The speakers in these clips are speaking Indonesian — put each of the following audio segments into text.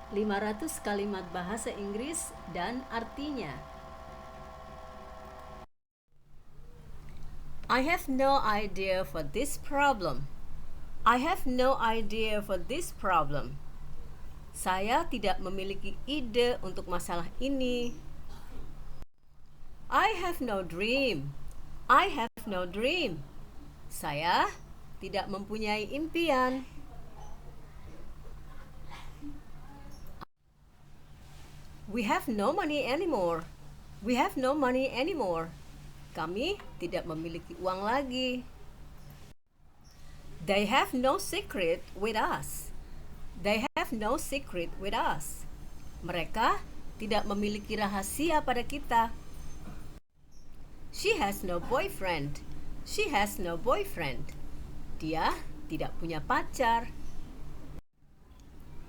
500 kalimat bahasa Inggris dan artinya. I have no idea for this problem. I have no idea for this problem. Saya tidak memiliki ide untuk masalah ini. I have no dream. I have no dream. Saya tidak mempunyai impian. We have no money anymore. We have no money anymore. Kami tidak memiliki uang lagi. They have no secret with us. They have no secret with us. Mereka tidak memiliki rahasia pada kita. She has no boyfriend. She has no boyfriend. Dia tidak punya pacar.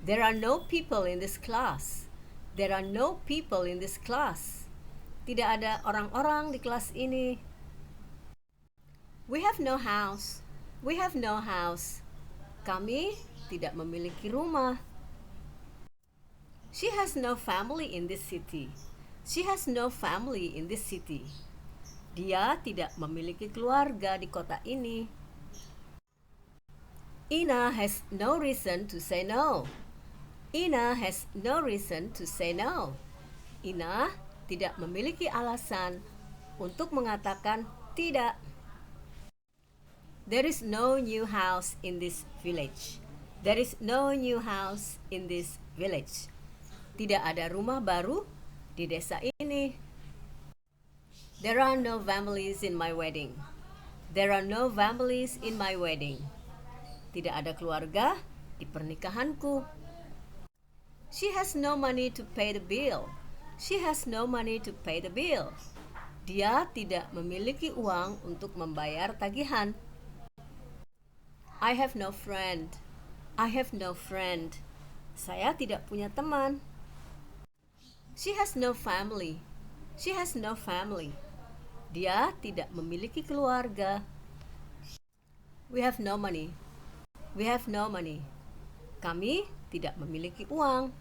There are no people in this class. There are no people in this class. Tidak ada orang-orang di kelas ini. We have no house. We have no house. Kami tidak memiliki rumah. She has no family in this city. She has no family in this city. Dia tidak memiliki keluarga di kota ini. Ina has no reason to say no. Ina has no reason to say no. Ina tidak memiliki alasan untuk mengatakan tidak. There is no new house in this village. There is no new house in this village. Tidak ada rumah baru di desa ini. There are no families in my wedding. There are no families in my wedding. Tidak ada keluarga di pernikahanku. She has no money to pay the bill. She has no money to pay the bill. Dia tidak memiliki uang untuk membayar tagihan. I have no friend. I have no friend. Saya tidak punya teman. She has no family. She has no family. Dia tidak memiliki keluarga. We have no money. We have no money. Kami tidak memiliki uang.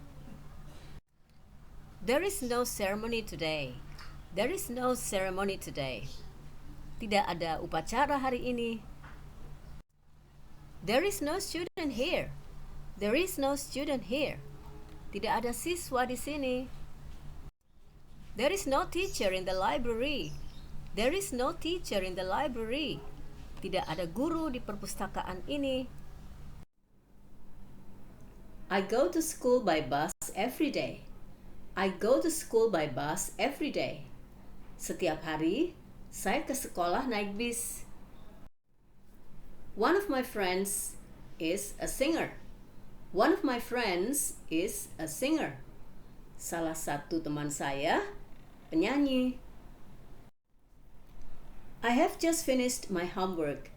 There is no ceremony today. There is no ceremony today. Tidak ada upacara hari ini. There is no student here. There is no student here. Tidak ada siswa di sini. There is no teacher in the library. There is no teacher in the library. Tidak ada guru di perpustakaan ini. I go to school by bus every day. I go to school by bus every day. Setiap hari, saya ke sekolah naik bis. One of my friends is a singer. One of my friends is a singer. Salah satu teman saya penyanyi. I have just finished my homework.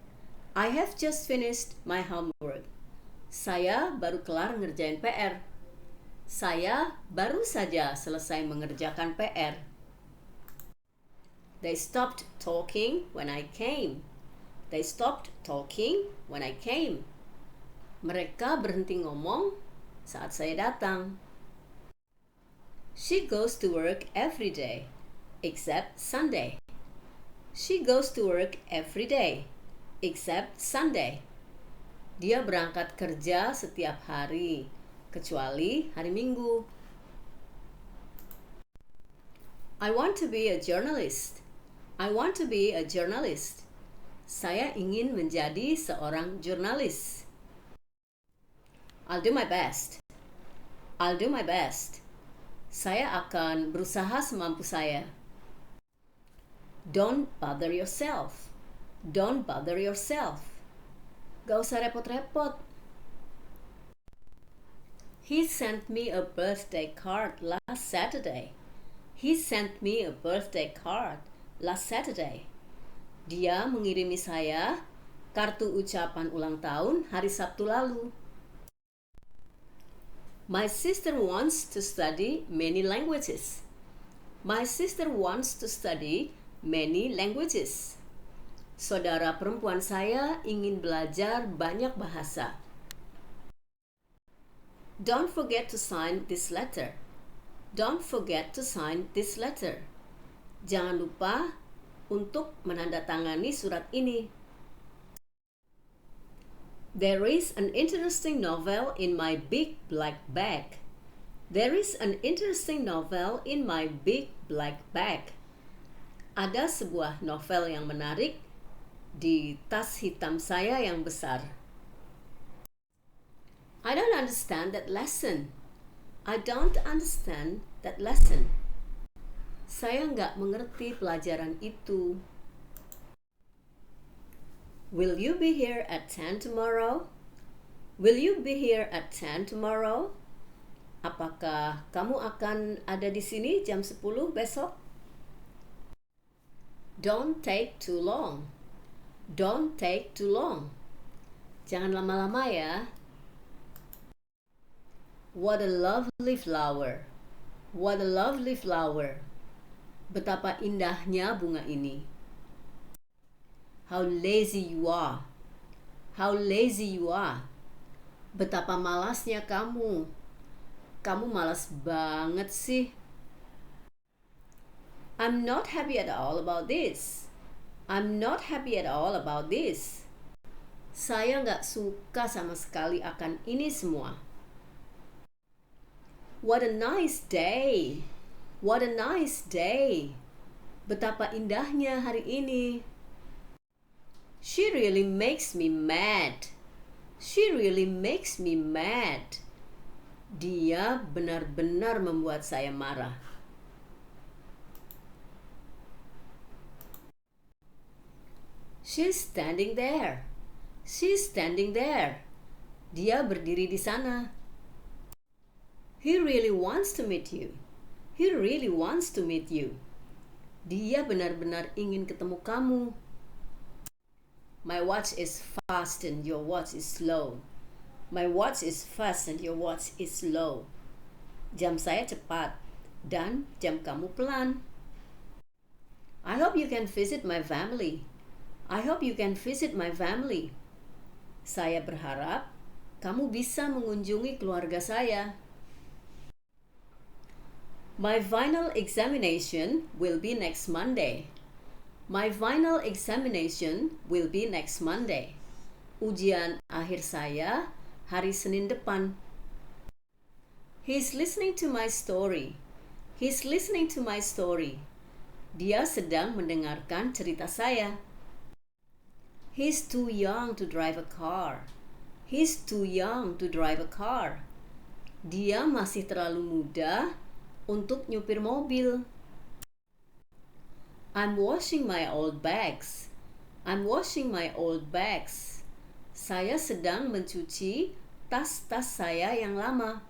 I have just finished my homework. Saya baru kelar ngerjain PR. Saya baru saja selesai mengerjakan PR. They stopped talking when I came. They stopped talking when I came. Mereka berhenti ngomong saat saya datang. She goes to work every day, except Sunday. She goes to work every day, except Sunday. Dia berangkat kerja setiap hari, kecuali hari Minggu. I want to be a journalist. I want to be a journalist. Saya ingin menjadi seorang jurnalis. I'll do my best. I'll do my best. Saya akan berusaha semampu saya. Don't bother yourself. Don't bother yourself. Gak usah repot-repot. He sent me a birthday card last Saturday. He sent me a birthday card last Saturday. Dia mengirimi saya kartu ucapan ulang tahun hari Sabtu lalu. My sister wants to study many languages. My sister wants to study many languages. Saudara perempuan saya ingin belajar banyak bahasa. Don't forget to sign this letter. Don't forget to sign this letter. Jangan lupa untuk menandatangani surat ini. There is an interesting novel in my big black bag. There is an interesting novel in my big black bag. Ada sebuah novel yang menarik di tas hitam saya yang besar. I don't understand that lesson. I don't understand that lesson. Saya nggak mengerti pelajaran itu. Will you be here at 10 tomorrow? Will you be here at 10 tomorrow? Apakah kamu akan ada di sini jam 10 besok? Don't take too long. Don't take too long. Jangan lama-lama ya. What a lovely flower. What a lovely flower. Betapa indahnya bunga ini. How lazy you are. How lazy you are. Betapa malasnya kamu. Kamu malas banget sih. I'm not happy at all about this. I'm not happy at all about this. Saya nggak suka sama sekali akan ini semua. What a nice day. What a nice day. Betapa indahnya hari ini. She really makes me mad. She really makes me mad. Dia benar-benar membuat saya marah. She's standing there. She's standing there. Dia berdiri di sana. He really wants to meet you. He really wants to meet you. Dia benar-benar ingin ketemu kamu. My watch is fast and your watch is slow. My watch is fast and your watch is slow. Jam saya cepat dan jam kamu pelan. I hope you can visit my family. I hope you can visit my family. Saya berharap kamu bisa mengunjungi keluarga saya. My final examination will be next Monday. My final examination will be next Monday. Ujian akhir saya hari Senin depan. He's listening to my story. He's listening to my story. Dia sedang mendengarkan cerita saya. He's too young to drive a car. He's too young to drive a car. Dia masih terlalu muda untuk nyupir mobil. I'm washing my old bags. I'm washing my old bags. Saya sedang mencuci tas-tas saya yang lama.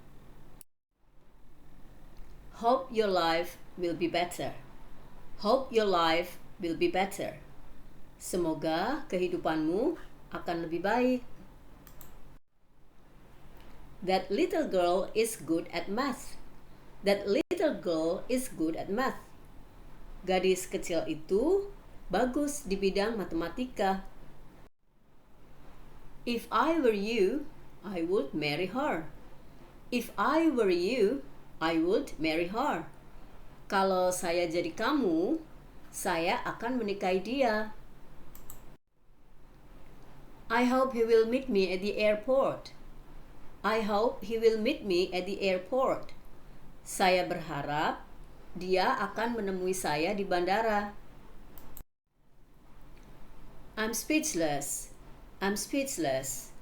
Hope your life will be better. Hope your life will be better. Semoga kehidupanmu akan lebih baik. That little girl is good at math. That little girl is good at math. Gadis kecil itu bagus di bidang matematika. If I were you, I would marry her. If I were you, I would marry her. Kalau saya jadi kamu, saya akan menikahi dia. I hope he will meet me at the airport. I hope he will meet me at the airport. Saya berharap dia akan menemui saya di bandara. I'm speechless. I'm speechless.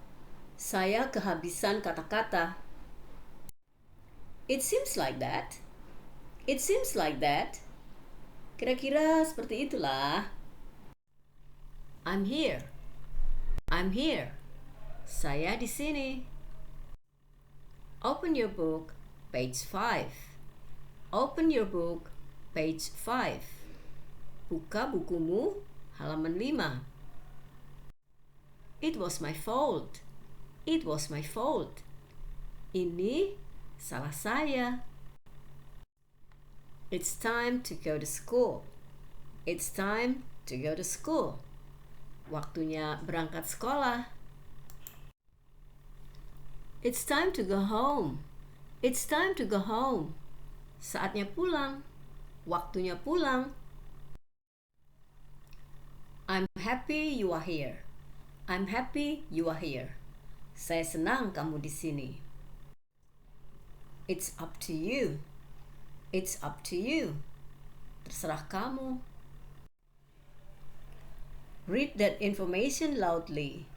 Saya kehabisan kata-kata. It seems like that. It seems like that. Kira-kira seperti itulah. I'm here. I'm here. Saya di sini. Open your book, page 5. Open your book, page 5. Buka bukumu, halaman 5. It was my fault. It was my fault. Ini salah saya. It's time to go to school. It's time to go to school. Waktunya berangkat sekolah. It's time to go home. It's time to go home. Saatnya pulang. Waktunya pulang. I'm happy you are here. I'm happy you are here. Saya senang kamu di sini. It's up to you. It's up to you. Terserah kamu. Read that information loudly.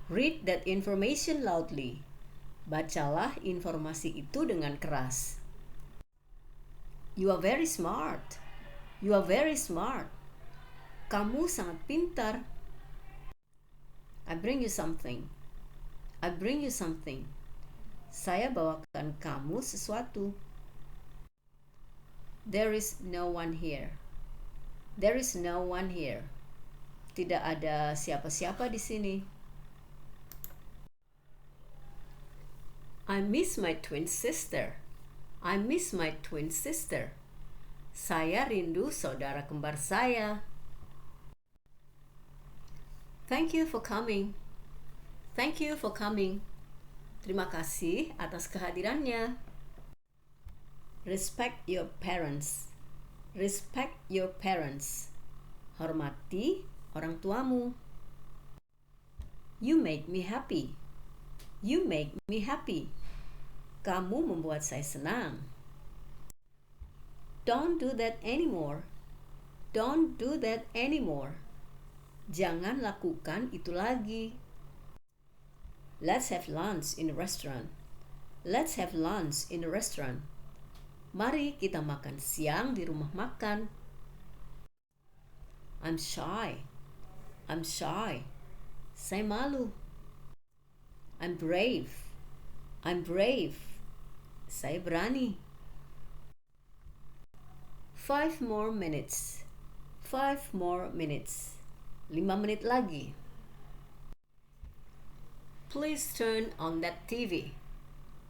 Read that information loudly. Bacalah informasi itu dengan keras. You are very smart. You are very smart. Kamu sangat pintar. I bring you something. I bring you something. Saya bawakan kamu sesuatu. There is no one here. There is no one here. Tidak ada siapa-siapa di sini. I miss my twin sister. I miss my twin sister. Saya rindu saudara kembar saya. Thank you for coming. Thank you for coming. Terima kasih atas kehadirannya. Respect your parents. Respect your parents. Hormati orang tuamu. You make me happy. You make me happy. Kamu membuat saya senang. Don't do that anymore. Don't do that anymore. Jangan lakukan itu lagi. Let's have lunch in a restaurant. Let's have lunch in a restaurant. Mari kita makan siang di rumah makan. I'm shy. I'm shy. Saya malu. I'm brave. I'm brave. Saya berani. 5 more minutes. 5 more minutes. 5 menit lagi. Please turn on that TV.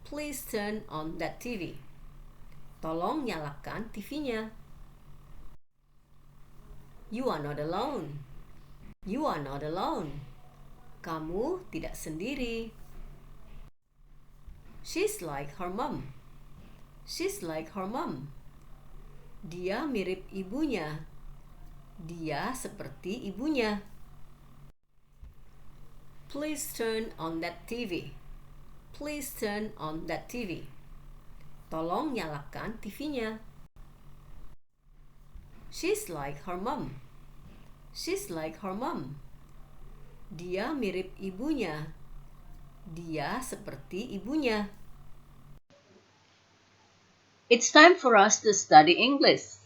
Please turn on that TV. Tolong nyalakan TV-nya. You are not alone. You are not alone. Kamu tidak sendiri. She's like her mom. She's like her mom. Dia mirip ibunya. Dia seperti ibunya. Please turn on that TV. Please turn on that TV. Tolong nyalakan TV-nya. She's like her mom. She's like her mom. Dia mirip ibunya. Dia seperti ibunya. It's time for us to study English.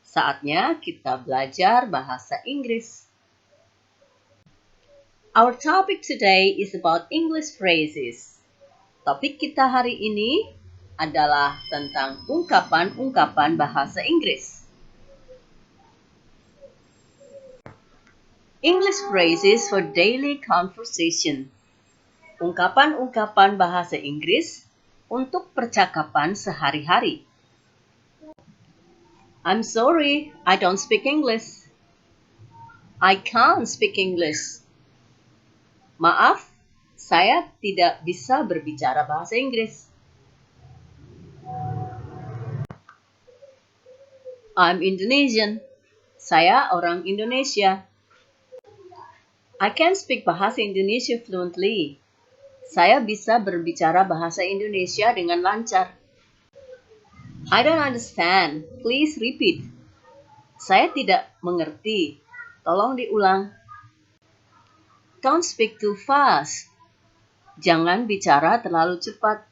Saatnya kita belajar bahasa Inggris. Our topic today is about English phrases. Topik kita hari ini adalah tentang ungkapan-ungkapan bahasa Inggris. English phrases for daily conversation. Ungkapan-ungkapan bahasa Inggris untuk percakapan sehari-hari. I'm sorry, I don't speak English. I can't speak English. Maaf, saya tidak bisa berbicara bahasa Inggris. I'm Indonesian. Saya orang Indonesia. I can speak bahasa Indonesia fluently. Saya bisa berbicara bahasa Indonesia dengan lancar. I don't understand. Please repeat. Saya tidak mengerti. Tolong diulang. Don't speak too fast. Jangan bicara terlalu cepat.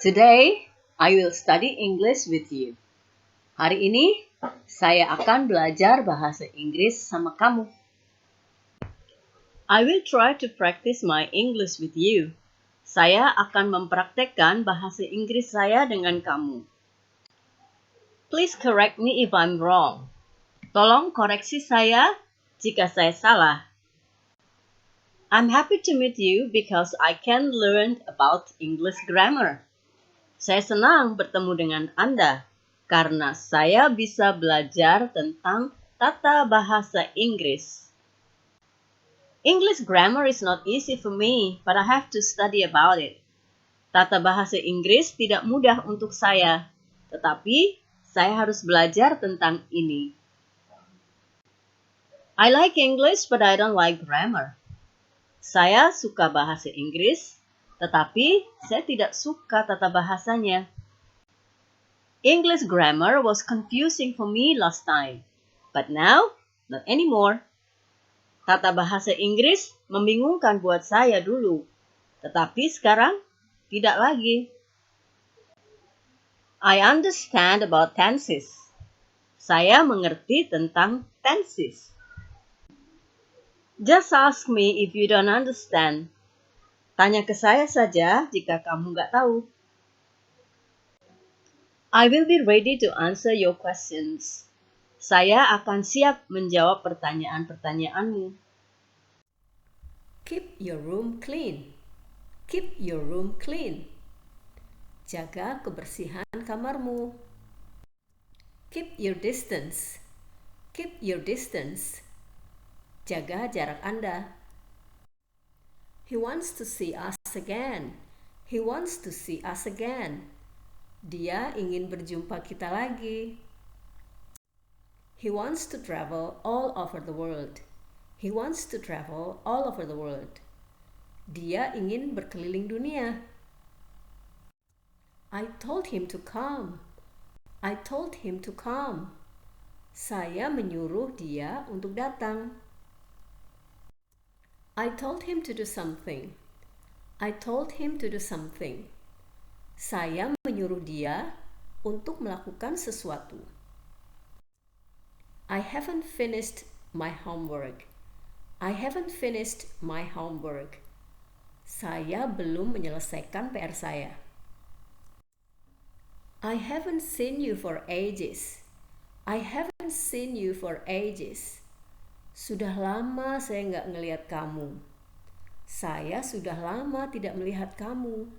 Today, I will study English with you. Hari ini, saya akan belajar bahasa Inggris sama kamu. I will try to practice my English with you. Saya akan mempraktekkan bahasa Inggris saya dengan kamu. Please correct me if I'm wrong. Tolong koreksi saya jika saya salah. I'm happy to meet you because I can learn about English grammar. Saya senang bertemu dengan Anda karena saya bisa belajar tentang tata bahasa Inggris. English grammar is not easy for me, but I have to study about it. Tata bahasa Inggris tidak mudah untuk saya, tetapi saya harus belajar tentang ini. I like English, but I don't like grammar. Saya suka bahasa Inggris, tetapi saya tidak suka tata bahasanya. English grammar was confusing for me last time, but now, not anymore. Tata bahasa Inggris membingungkan buat saya dulu, tetapi sekarang tidak lagi. I understand about tenses. Saya mengerti tentang tenses. Just ask me if you don't understand. Tanya ke saya saja jika kamu nggak tahu. I will be ready to answer your questions. Saya akan siap menjawab pertanyaan-pertanyaanmu. Keep your room clean. Keep your room clean. Jaga kebersihan kamarmu. Keep your distance. Keep your distance. Jaga jarak Anda. He wants to see us again. He wants to see us again. Dia ingin berjumpa kita lagi. He wants to travel all over the world. He wants to travel all over the world. Dia ingin berkeliling dunia. I told him to come. I told him to come. Saya menyuruh dia untuk datang. I told him to do something. I told him to do something. Saya menyuruh dia untuk melakukan sesuatu. I haven't finished my homework. I haven't finished my homework. Saya belum menyelesaikan PR saya. I haven't seen you for ages. I haven't seen you for ages. Sudah lama saya nggak ngelihat kamu. Saya sudah lama tidak melihat kamu.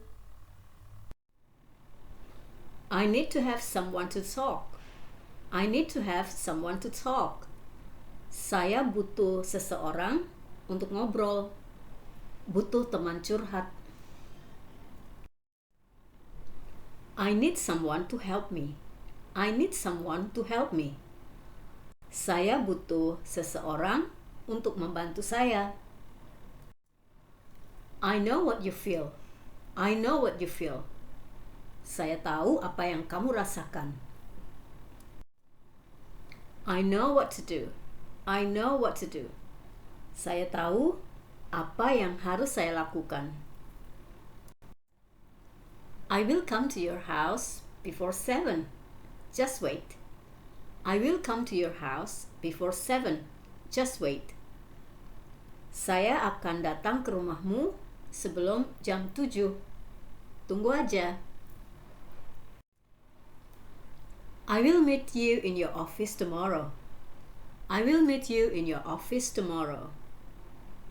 I need to have someone to talk. I need to have someone to talk. Saya butuh seseorang untuk ngobrol. Butuh teman curhat. I need someone to help me. I need someone to help me. Saya butuh seseorang untuk membantu saya. I know what you feel. I know what you feel. Saya tahu apa yang kamu rasakan. I know what to do. I know what to do. Saya tahu apa yang harus saya lakukan. I will come to your house before 7. Just wait. I will come to your house before 7. Just wait. Saya akan datang ke rumahmu sebelum jam 7. Tunggu aja. I will meet you in your office tomorrow. I will meet you in your office tomorrow.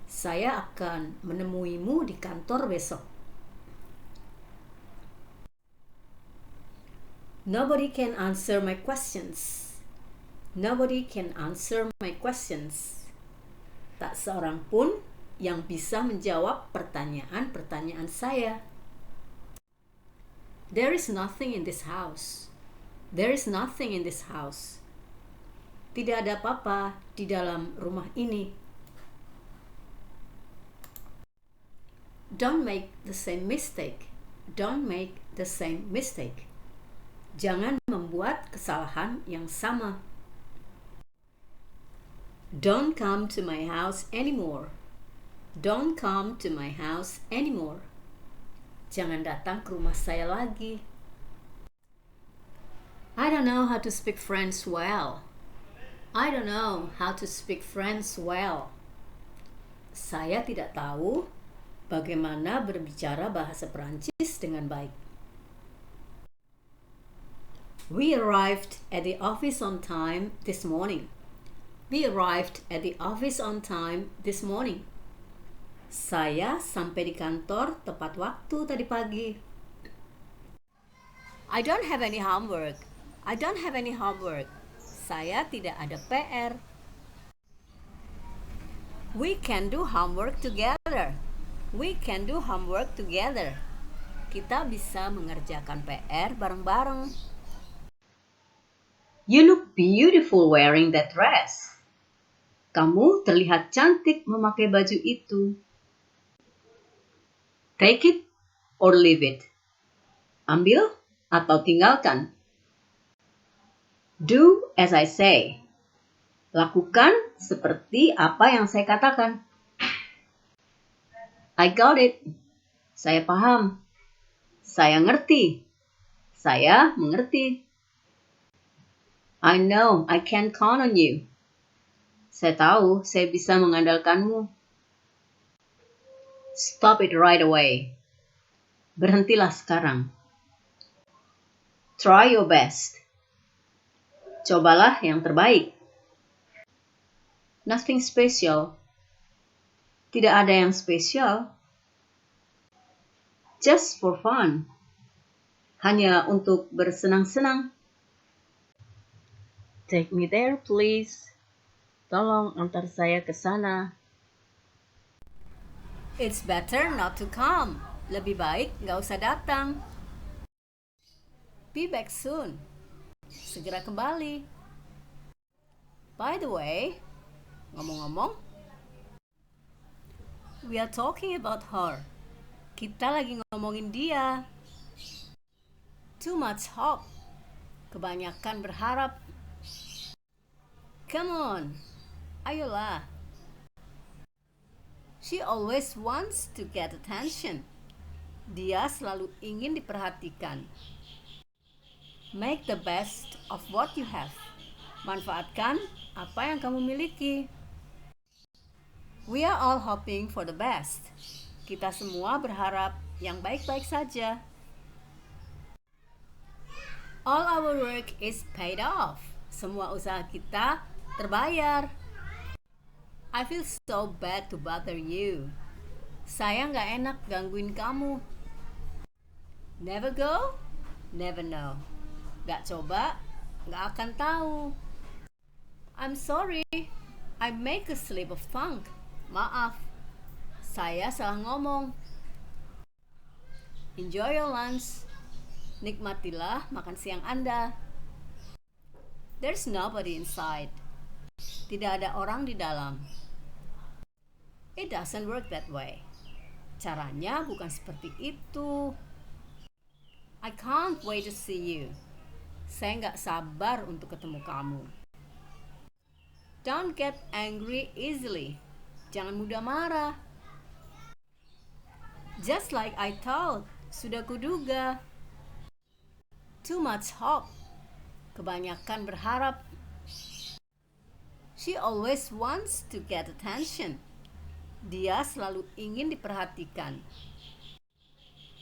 Saya akan menemuimu di kantor besok. Nobody can answer my questions. Nobody can answer my questions. Tak seorang pun yang bisa menjawab pertanyaan-pertanyaan saya. There is nothing in this house. There is nothing in this house. Tidak ada apa-apa di dalam rumah ini. Don't make the same mistake. Don't make the same mistake. Jangan membuat kesalahan yang sama. Don't come to my house anymore. Don't come to my house anymore. Jangan datang ke rumah saya lagi. I don't know how to speak French well. I don't know how to speak French well. Saya tidak tahu bagaimana berbicara bahasa Perancis dengan baik. We arrived at the office on time this morning. We arrived at the office on time this morning. Saya sampai di kantor tepat waktu tadi pagi. I don't have any homework. I don't have any homework. Saya tidak ada PR. We can do homework together. We can do homework together. kita bisa mengerjakan PR bareng-bareng. You look beautiful wearing that dress. Kamu terlihat cantik memakai baju itu. Take it or leave it. Ambil atau tinggalkan. Do as I say. Lakukan seperti apa yang saya katakan. I got it. Saya paham. Saya ngerti. Saya mengerti. I know I can count on you. Saya tahu saya bisa mengandalkanmu. Stop it right away. Berhentilah sekarang. Try your best. Cobalah yang terbaik. Nothing special. Tidak ada yang spesial. Just for fun. Hanya untuk bersenang-senang. Take me there, please. Tolong antar saya ke sana. It's better not to come. Lebih baik nggak usah datang. Be back soon. Segera kembali. By the way, ngomong-ngomong, we are talking about her. Kita lagi ngomongin dia. Too much hope. Kebanyakan berharap. Come on. Ayolah. She always wants to get attention. Dia selalu ingin diperhatikan. Make the best of what you have. Manfaatkan apa yang kamu miliki. We are all hoping for the best. Kita semua berharap yang baik-baik saja. All our work is paid off. Semua usaha kita terbayar. I feel so bad to bother you. Saya nggak enak gangguin kamu. Never go, never know. Nggak coba, nggak akan tahu. I'm sorry, I make a slip of tongue. Maaf, saya salah ngomong. Enjoy your lunch. Nikmatilah makan siang Anda. There's nobody inside. Tidak ada orang di dalam. It doesn't work that way. Caranya bukan seperti itu. I can't wait to see you. Saya nggak sabar untuk ketemu kamu. Don't get angry easily. Jangan mudah marah. Just like I thought. Sudah kuduga. Too much hope. Kebanyakan berharap. She always wants to get attention. Dia selalu ingin diperhatikan.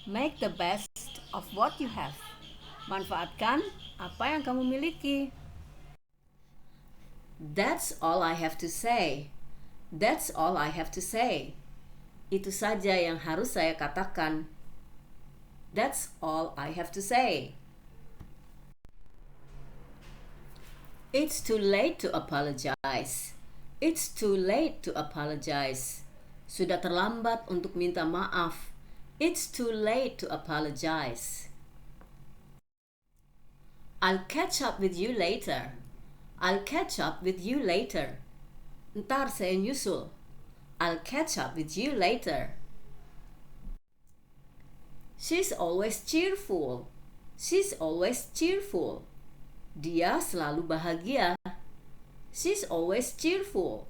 Make the best of what you have. Manfaatkan apa yang kamu miliki. That's all I have to say. That's all I have to say. Itu saja yang harus saya katakan. That's all I have to say. It's too late to apologize. It's too late to apologize. Sudah terlambat untuk minta maaf. It's too late to apologize. I'll catch up with you later. I'll catch up with you later. Ntar saya nyusul. I'll catch up with you later. She's always cheerful. She's always cheerful. Dia selalu bahagia. She's always cheerful.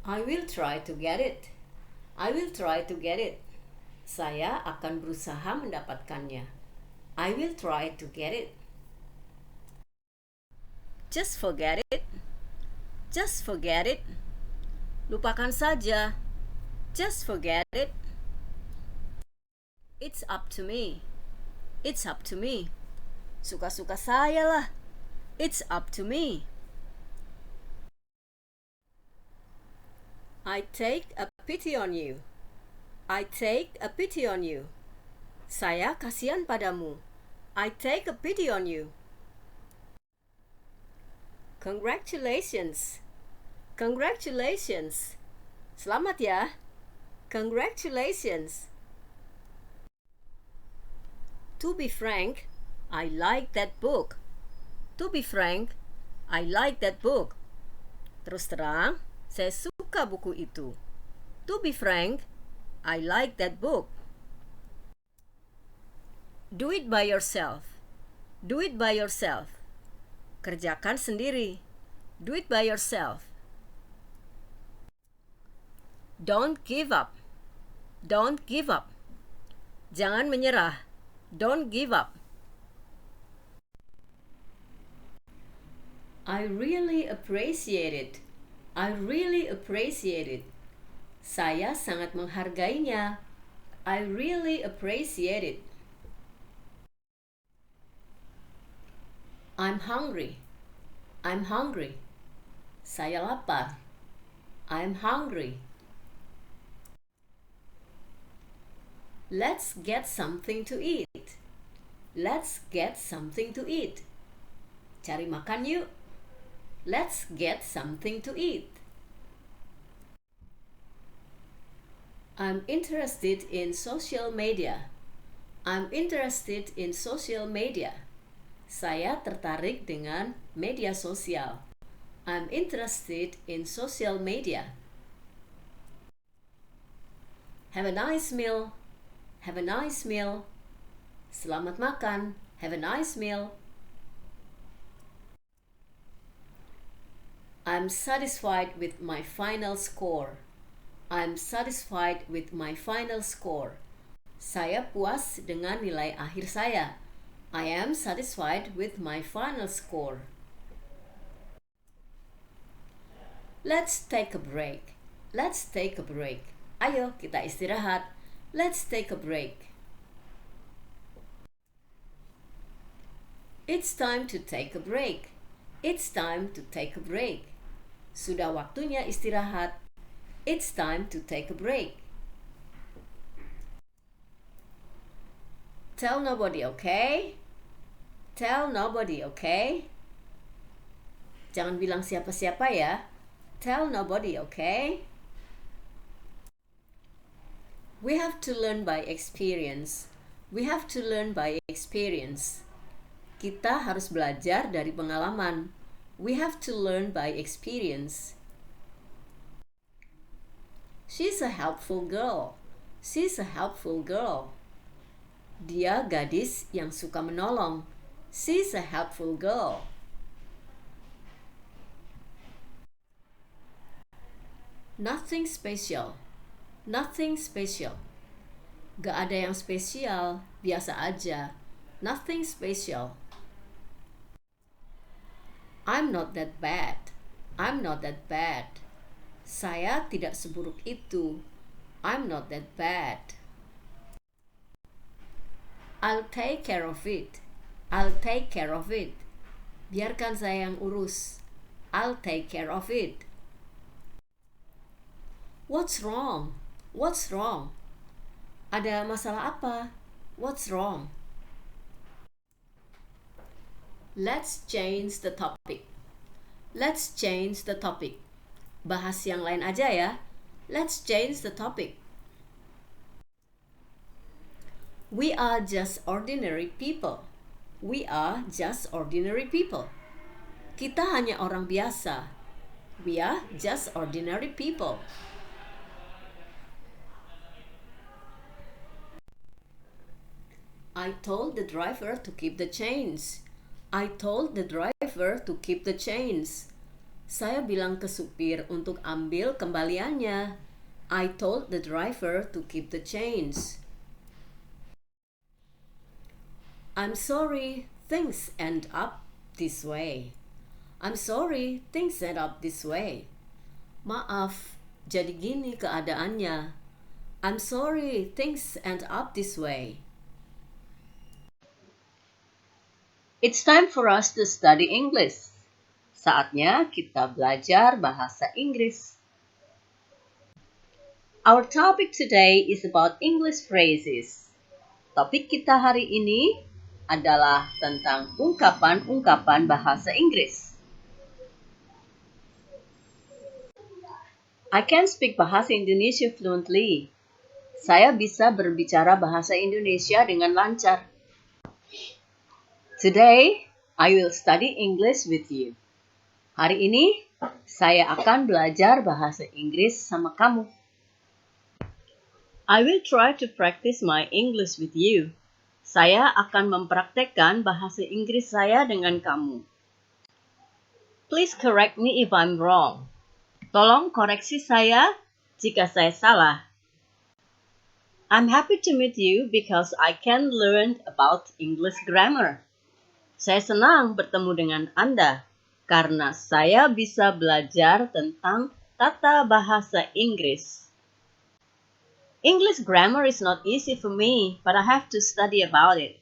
I will try to get it. I will try to get it. Saya akan berusaha mendapatkannya. I will try to get it. Just forget it. Just forget it. Lupakan saja. Just forget it. It's up to me. It's up to me. Suka-suka saya lah. It's up to me. I take a pity on you. I take a pity on you. Saya kasihan padamu. I take a pity on you. Congratulations. Congratulations. Selamat ya. Congratulations! To be frank, I like that book. To be frank, I like that book. Terus terang, saya suka buku itu. To be frank, I like that book. Do it by yourself. Do it by yourself. Kerjakan sendiri. Do it by yourself. Don't give up. Don't give up. Jangan menyerah. Don't give up. I really appreciate it. I really appreciate it. Saya sangat menghargainya. I really appreciate it. I'm hungry. I'm hungry. Saya lapar. I'm hungry. Let's get something to eat. Let's get something to eat. Cari makan yuk. Let's get something to eat. I'm interested in social media. I'm interested in social media. Saya tertarik dengan media sosial. I'm interested in social media. Have a nice meal. Have a nice meal. Selamat makan. Have a nice meal. I'm satisfied with my final score. I'm satisfied with my final score. Saya puas dengan nilai akhir saya. I am satisfied with my final score. Let's take a break. Let's take a break. Ayo kita istirahat. Let's take a break. It's time to take a break. It's time to take a break. Sudah waktunya istirahat. It's time to take a break. Tell nobody, okay? Tell nobody, okay? Jangan bilang siapa-siapa ya. Tell nobody, okay? We have to learn by experience. We have to learn by experience. Kita harus belajar dari pengalaman. We have to learn by experience. She's a helpful girl. She's a helpful girl. Dia gadis yang suka menolong. She's a helpful girl. Nothing special. Nothing special. Gak ada yang spesial, biasa aja. Nothing special. I'm not that bad. I'm not that bad. Saya tidak seburuk itu. I'm not that bad. I'll take care of it. I'll take care of it. Biarkan saya yang urus. I'll take care of it. What's wrong? What's wrong? Ada masalah apa? What's wrong? Let's change the topic. Let's change the topic. Bahas yang lain aja ya. Let's change the topic. We are just ordinary people. We are just ordinary people. Kita hanya orang biasa. We are just ordinary people. I told the driver to keep the change. I told the driver to keep the change. Saya bilang ke supir untuk ambil kembaliannya. I told the driver to keep the change. I'm sorry, things end up this way. I'm sorry, things end up this way. Maaf, jadi gini keadaannya. I'm sorry, things end up this way. It's time for us to study English. Saatnya kita belajar bahasa Inggris. Our topic today is about English phrases. Topik kita hari ini adalah tentang ungkapan-ungkapan bahasa Inggris. I can speak bahasa Indonesia fluently. Saya bisa berbicara bahasa Indonesia dengan lancar. Today, I will study English with you. Hari ini, saya akan belajar bahasa Inggris sama kamu. I will try to practice my English with you. Saya akan mempraktekkan bahasa Inggris saya dengan kamu. Please correct me if I'm wrong. Tolong koreksi saya jika saya salah. I'm happy to meet you because I can learn about English grammar. Saya senang bertemu dengan Anda karena saya bisa belajar tentang tata bahasa Inggris. English grammar is not easy for me, but I have to study about it.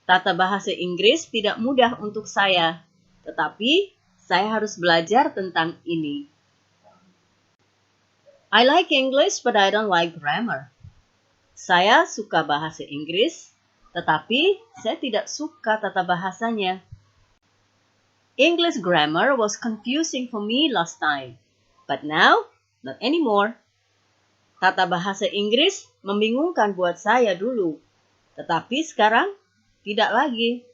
Tata bahasa Inggris tidak mudah untuk saya, tetapi saya harus belajar tentang ini. I like English, but I don't like grammar. Saya suka bahasa Inggris, tetapi saya tidak suka tata bahasanya. English grammar was confusing for me last time, but now, not anymore. Tata bahasa Inggris membingungkan buat saya dulu, tetapi sekarang tidak lagi.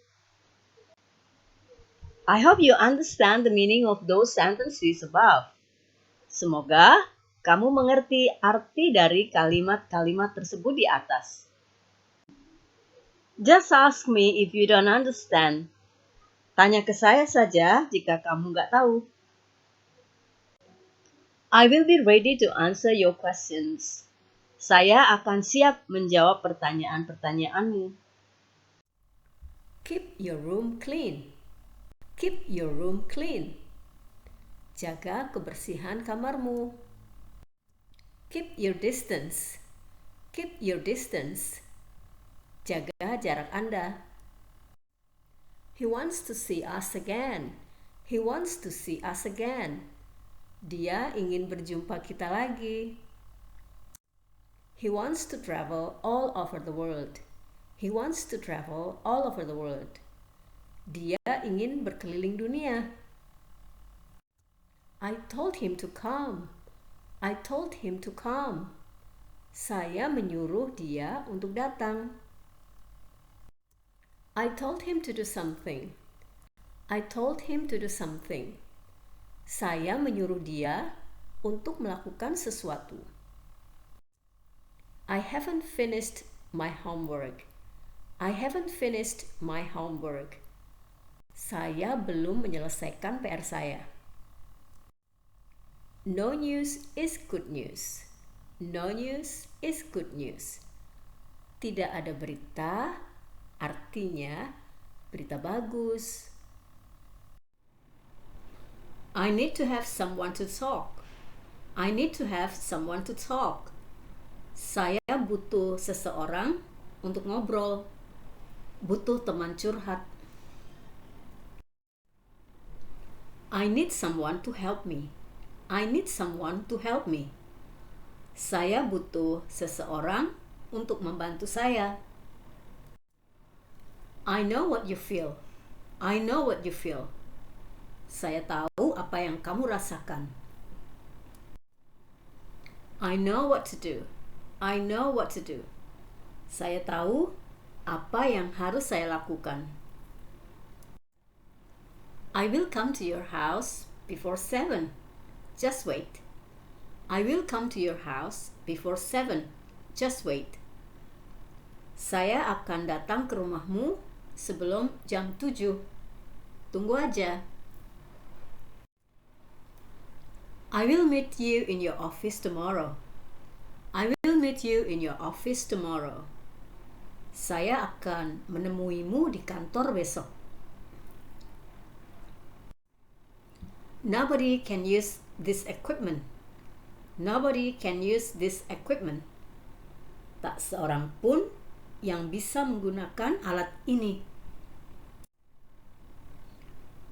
I hope you understand the meaning of those sentences above. Semoga kamu mengerti arti dari kalimat-kalimat tersebut di atas. Just ask me if you don't understand. Tanya ke saya saja jika kamu nggak tahu. I will be ready to answer your questions. Saya akan siap menjawab pertanyaan-pertanyaanmu. Keep your room clean. Keep your room clean. Jaga kebersihan kamarmu. Keep your distance. Keep your distance. Jaga jarak Anda. He wants to see us again. He wants to see us again. Dia ingin berjumpa kita lagi. He wants to travel all over the world. He wants to travel all over the world. Dia ingin berkeliling dunia. I told him to come. I told him to come. Saya menyuruh dia untuk datang. I told him to do something. I told him to do something. Saya menyuruh dia untuk melakukan sesuatu. I haven't finished my homework. I haven't finished my homework. Saya belum menyelesaikan PR saya. No news is good news. No news is good news. Tidak ada berita, artinya berita bagus. I need to have someone to talk. I need to have someone to talk. Saya butuh seseorang untuk ngobrol. Butuh teman curhat. I need someone to help me. I need someone to help me. Saya butuh seseorang untuk membantu saya. I know what you feel. I know what you feel. Saya tahu apa yang kamu rasakan. I know what to do. I know what to do. Saya tahu apa yang harus saya lakukan. I will come to your house before 7. Just wait. I will come to your house before 7. Just wait. Saya akan datang ke rumahmu sebelum jam 7. Tunggu aja. I will meet you in your office tomorrow. I will meet you in your office tomorrow. Saya akan menemuimu di kantor besok. Nobody can use this equipment. Nobody can use this equipment. Tak seorang pun yang bisa menggunakan alat ini.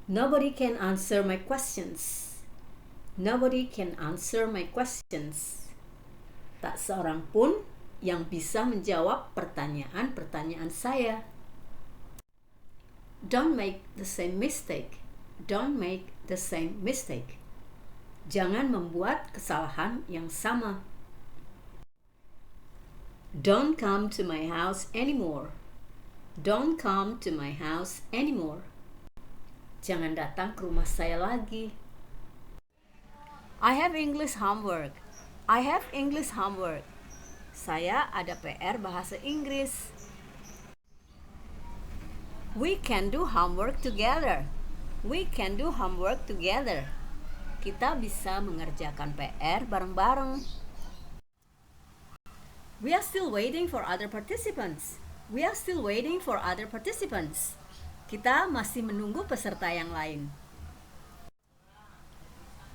Nobody can answer my questions. Nobody can answer my questions. Tak seorang pun yang bisa menjawab pertanyaan-pertanyaan saya. Don't make the same mistake. Don't make the same mistake. Jangan membuat kesalahan yang sama. Don't come to my house anymore. Don't come to my house anymore. Jangan datang ke rumah saya lagi. I have English homework. I have English homework. Saya ada PR bahasa Inggris. We can do homework together. We can do homework together. Kita bisa mengerjakan PR bareng-bareng. We are still waiting for other participants. We are still waiting for other participants. Kita masih menunggu peserta yang lain.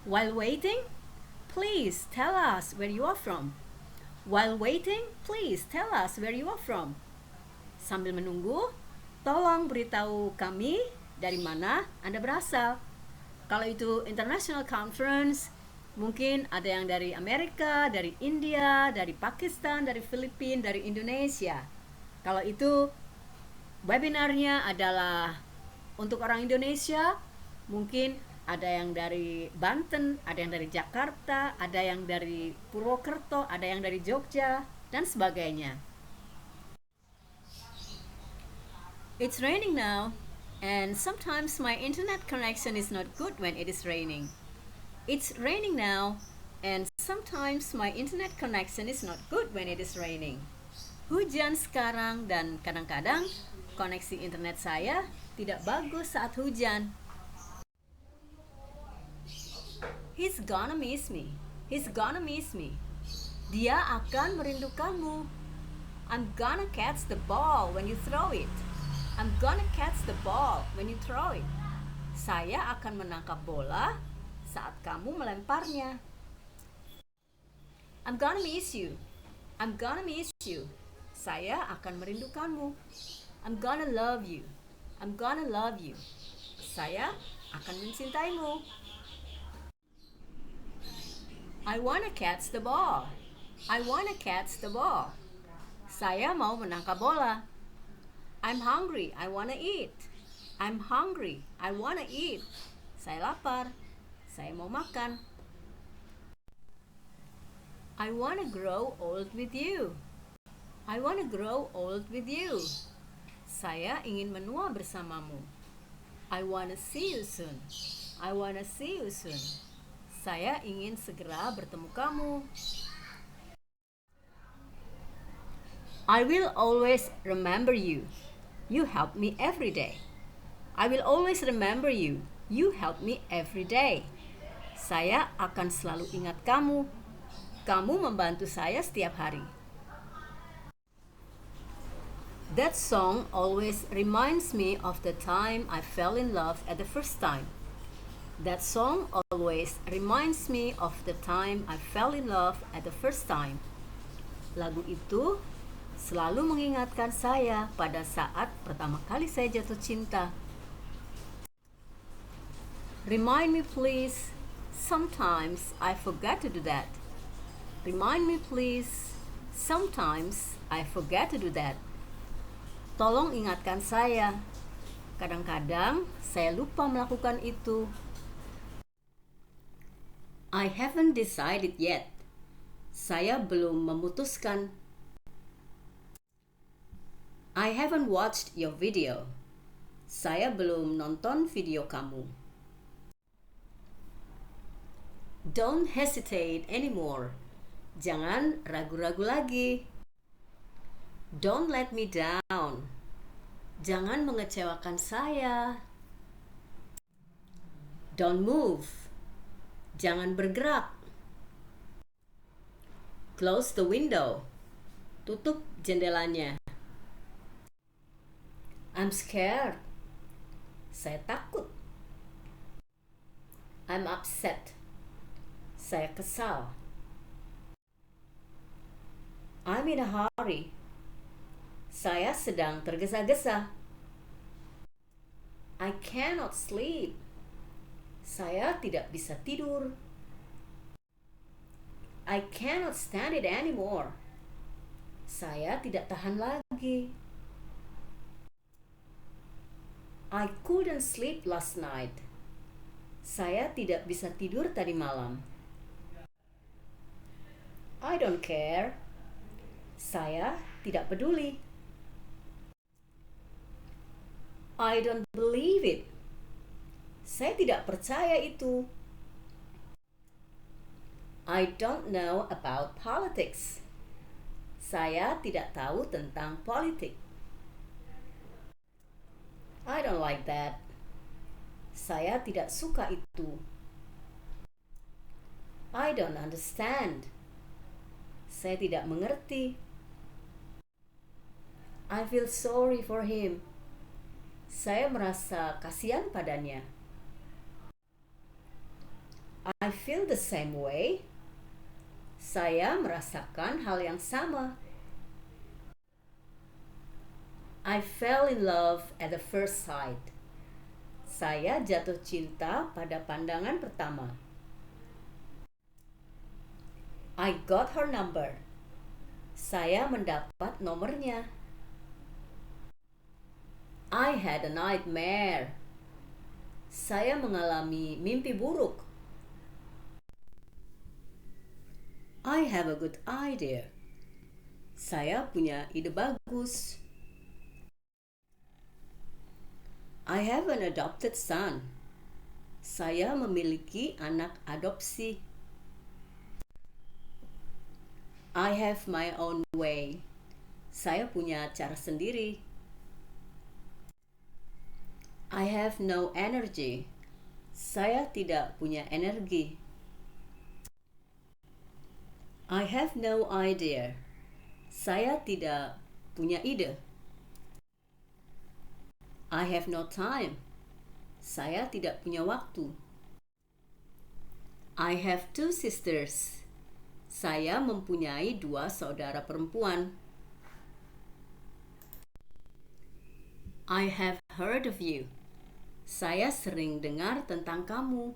While waiting, please tell us where you are from. While waiting, please tell us where you are from. Sambil menunggu, tolong beritahu kami dari mana Anda berasal. Kalau itu international conference, mungkin ada yang dari Amerika, dari India, dari Pakistan, dari Filipina, dari Indonesia. Kalau itu webinarnya adalah untuk orang Indonesia, mungkin ada yang dari Banten, ada yang dari Jakarta, ada yang dari Purwokerto, ada yang dari Jogja, dan sebagainya. It's raining now, and sometimes my internet connection is not good when it is raining. It's raining now, and sometimes my internet connection is not good when it is raining. Hujan sekarang dan kadang-kadang koneksi internet saya tidak bagus saat hujan. He's gonna miss me. He's gonna miss me. Dia akan merindukanmu. I'm gonna catch the ball when you throw it. I'm gonna catch the ball when you throw it. Saya akan menangkap bola saat kamu melemparnya. I'm gonna miss you. I'm gonna miss you. Saya akan merindukanmu. I'm gonna love you. I'm gonna love you. Saya akan mencintaimu. I wanna catch the ball. I wanna catch the ball. Saya mau menangkap bola. I'm hungry. I wanna eat. I'm hungry. I wanna eat. Saya lapar. Saya mau makan. I wanna grow old with you. I wanna grow old with you. Saya ingin menua bersamamu. I wanna see you soon. I wanna see you soon. Saya ingin segera bertemu kamu. I will always remember you. You help me every day. I will always remember you. You help me every day. Saya akan selalu ingat kamu. Kamu membantu saya setiap hari. That song always reminds me of the time I fell in love at the first time. That song always reminds me of the time I fell in love at the first time. Lagu itu selalu mengingatkan saya pada saat pertama kali saya jatuh cinta. Remind me please. Sometimes I forget to do that. Remind me please. Sometimes I forget to do that. Tolong ingatkan saya. Kadang-kadang saya lupa melakukan itu. I haven't decided yet. Saya belum memutuskan. I haven't watched your video. Saya belum nonton video kamu. Don't hesitate anymore. Jangan ragu-ragu lagi. Don't let me down. Jangan mengecewakan saya. Don't move. Jangan bergerak. Close the window. Tutup jendelanya. I'm scared. Saya takut. I'm upset. Saya kesal. I'm in a hurry. Saya sedang tergesa-gesa. I cannot sleep. Saya tidak bisa tidur. I cannot stand it anymore. Saya tidak tahan lagi. I couldn't sleep last night. Saya tidak bisa tidur tadi malam. I don't care. Saya tidak peduli. I don't believe it. Saya tidak percaya itu. I don't know about politics. Saya tidak tahu tentang politik. I don't like that. Saya tidak suka itu. I don't understand. Saya tidak mengerti. I feel sorry for him. Saya merasa kasihan padanya. I feel the same way. Saya merasakan hal yang sama. I fell in love at the first sight. Saya jatuh cinta pada pandangan pertama. I got her number. Saya mendapat nomornya. I had a nightmare. Saya mengalami mimpi buruk. I have a good idea. Saya punya ide bagus. I have an adopted son. Saya memiliki anak adopsi. I have my own way. Saya punya cara sendiri. I have no energy. Saya tidak punya energi. I have no idea. Saya tidak punya ide. I have no time. Saya tidak punya waktu. I have two sisters. Saya mempunyai 2 saudara perempuan. I have heard of you. Saya sering dengar tentang kamu.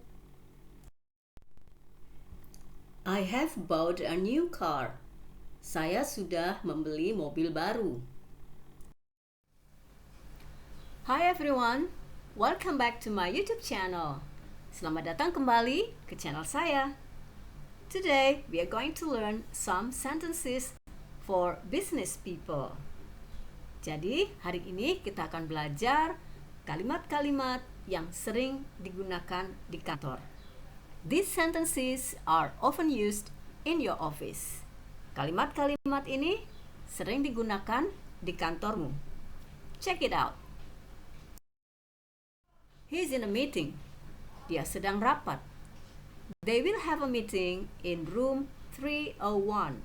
I have bought a new car. Saya sudah membeli mobil baru. Hi everyone, welcome back to my YouTube channel. Selamat datang kembali ke channel saya. Today we are going to learn some sentences for business people. Jadi hari ini kita akan belajar kalimat-kalimat yang sering digunakan di kantor. These sentences are often used in your office. Kalimat-kalimat ini sering digunakan di kantormu. Check it out. He's in a meeting. Dia sedang rapat. They will have a meeting in room 301.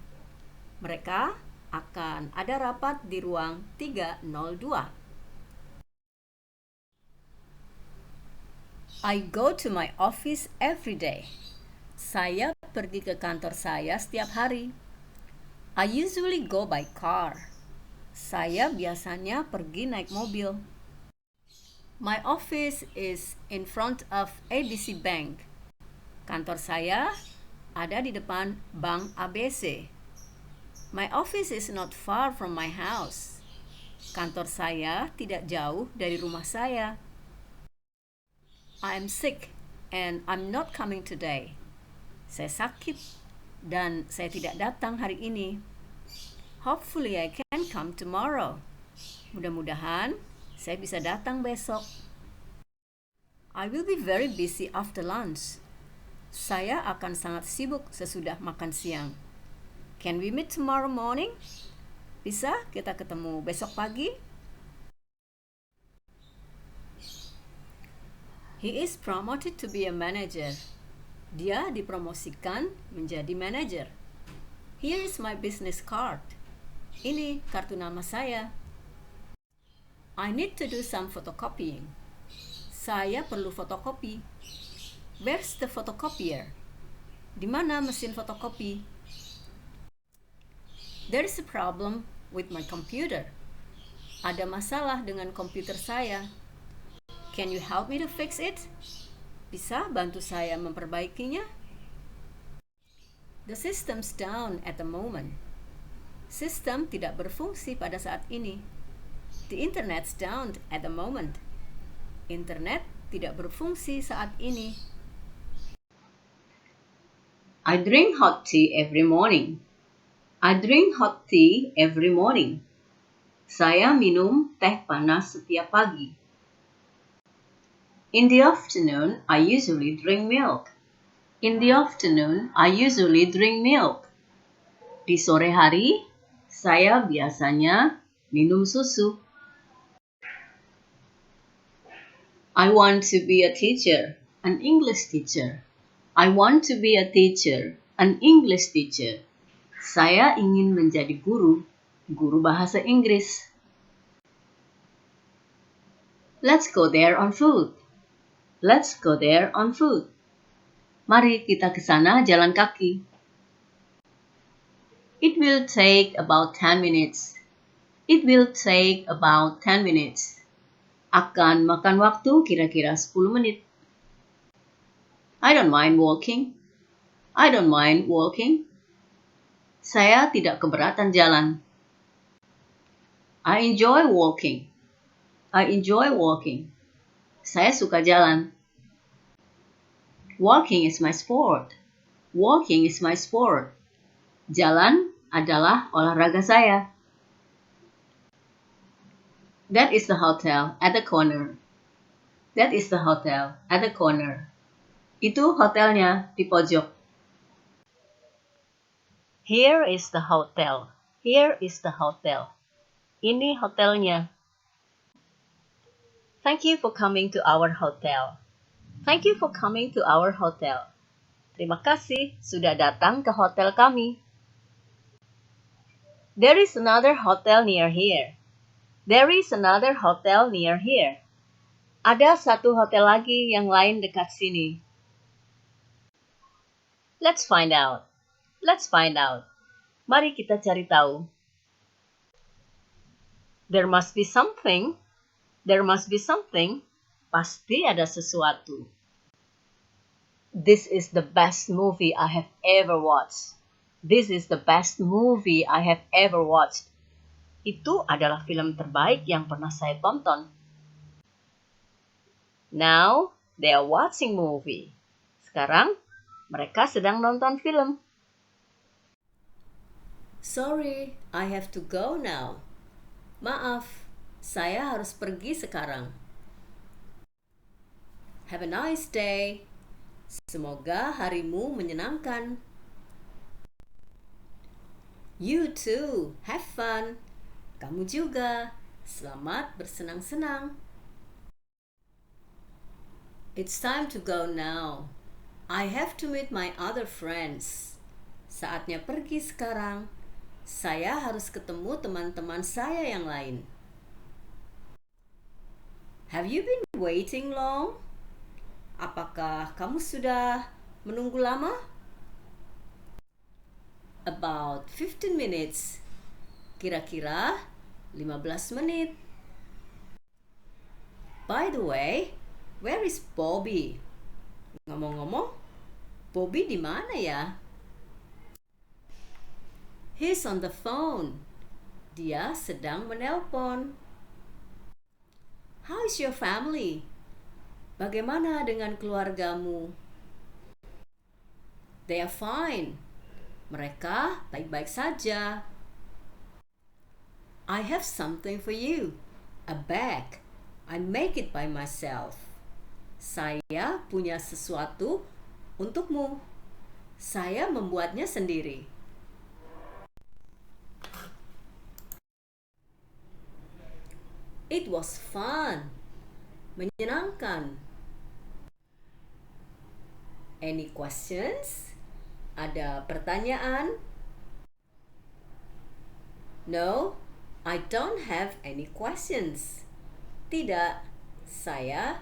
Mereka akan ada rapat di ruang 302. I go to my office every day. Saya pergi ke kantor saya setiap hari. I usually go by car. Saya biasanya pergi naik mobil. My office is in front of ABC Bank. Kantor saya ada di depan Bank ABC. My office is not far from my house. Kantor saya tidak jauh dari rumah saya. I am sick and I'm not coming today. Saya sakit dan saya tidak datang hari ini. Hopefully I can come tomorrow. Mudah-mudahan saya bisa datang besok. I will be very busy after lunch. Saya akan sangat sibuk sesudah makan siang. Can we meet tomorrow morning? Bisa kita ketemu besok pagi? He is promoted to be a manager. Dia dipromosikan menjadi manager. Here is my business card. Ini kartu nama saya. I need to do some photocopying. Saya perlu fotokopi. Where's the photocopier? Di mana mesin fotokopi? There is a problem with my computer. Ada masalah dengan komputer saya. Can you help me to fix it? Bisa bantu saya memperbaikinya? The system's down at the moment. Sistem tidak berfungsi pada saat ini. The internet's down at the moment. Internet tidak berfungsi saat ini. I drink hot tea every morning. I drink hot tea every morning. Saya minum teh panas setiap pagi. In the afternoon, I usually drink milk. In the afternoon, I usually drink milk. Di sore hari, saya biasanya minum susu. I want to be a teacher, an English teacher. I want to be a teacher, an English teacher. Saya ingin menjadi guru, guru bahasa Inggris. Let's go there on foot. Let's go there on foot. Mari kita ke sana jalan kaki. It will take about 10 minutes. It will take about 10 minutes. Akan makan waktu kira-kira 10 menit. I don't mind walking. I don't mind walking. Saya tidak keberatan jalan. I enjoy walking. I enjoy walking. Saya suka jalan. Walking is my sport. Walking is my sport. Jalan adalah olahraga saya. That is the hotel at the corner. That is the hotel at the corner. Itu hotelnya di pojok. Here is the hotel. Here is the hotel. Ini hotelnya. Thank you for coming to our hotel. Thank you for coming to our hotel. Terima kasih sudah datang ke hotel kami. There is another hotel near here. There is another hotel near here. Ada satu hotel lagi yang lain dekat sini. Let's find out. Let's find out. Mari kita cari tahu. There must be something. There must be something. Pasti ada sesuatu. This is the best movie I have ever watched. This is the best movie I have ever watched. Itu adalah film terbaik yang pernah saya tonton. Now they are watching movie. Sekarang mereka sedang nonton film. Sorry, I have to go now. Maaf, saya harus pergi sekarang. Have a nice day. Semoga harimu menyenangkan. You too, have fun. Kamu juga. Selamat bersenang-senang. It's time to go now. I have to meet my other friends. Saatnya pergi sekarang. Saya harus ketemu teman-teman saya yang lain. Have you been waiting long? Apakah kamu sudah menunggu lama? About 15 minutes. Kira-kira 15 menit. By the way, where is Bobby? Ngomong-ngomong, Bobby di mana ya? He's on the phone. Dia sedang menelpon. How is your family? Bagaimana dengan keluargamu? They are fine. Mereka baik-baik saja. I have something for you. A bag. I make it by myself. Saya punya sesuatu untukmu. Saya membuatnya sendiri. It was fun. Menyenangkan. Any questions? Ada pertanyaan? No, I don't have any questions. Tidak, saya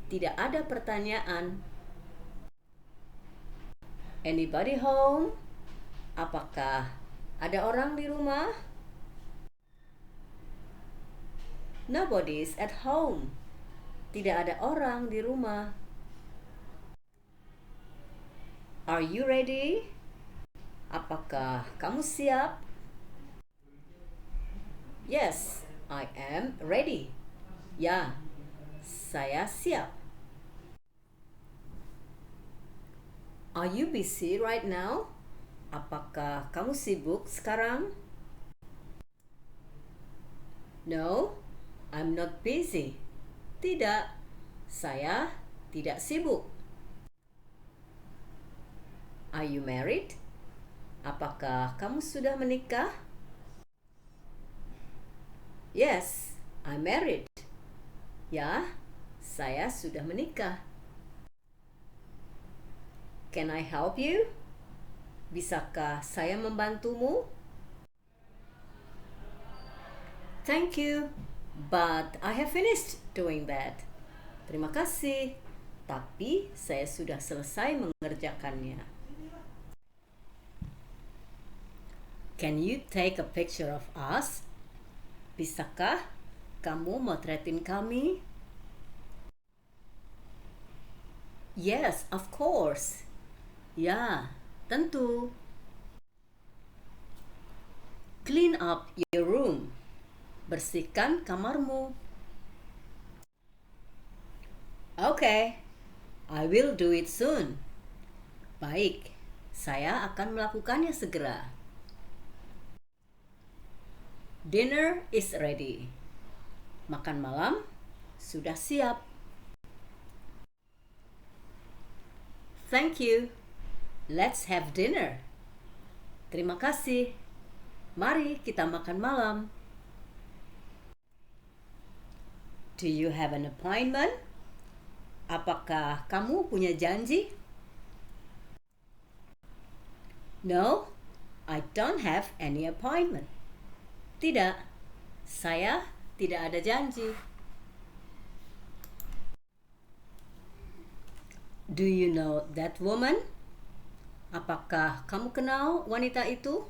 tidak ada pertanyaan. Anybody home? Apakah ada orang di rumah? Nobody is at home. Tidak ada orang di rumah. Are you ready? Apakah kamu siap? Yes, I am ready. Ya, saya siap. Are you busy right now? Apakah kamu sibuk sekarang? No, I'm not busy. Tidak, saya tidak sibuk. Are you married? Apakah kamu sudah menikah? Yes, I'm married. Ya, saya sudah menikah. Can I help you? Bisakah saya membantumu? Thank you, but I have finished doing that. Terima kasih, tapi saya sudah selesai mengerjakannya. Can you take a picture of us? Bisakah kamu motretin kami? Yes, of course. Ya, tentu. Clean up your room. Bersihkan kamarmu. Okay, I will do it soon. Baik, saya akan melakukannya segera. Dinner is ready. Makan malam sudah siap. Thank you. Let's have dinner. Terima kasih. Mari kita makan malam. Do you have an appointment? Apakah kamu punya janji? No, I don't have any appointment. Tidak, saya tidak ada janji. Do you know that woman? Apakah kamu kenal wanita itu?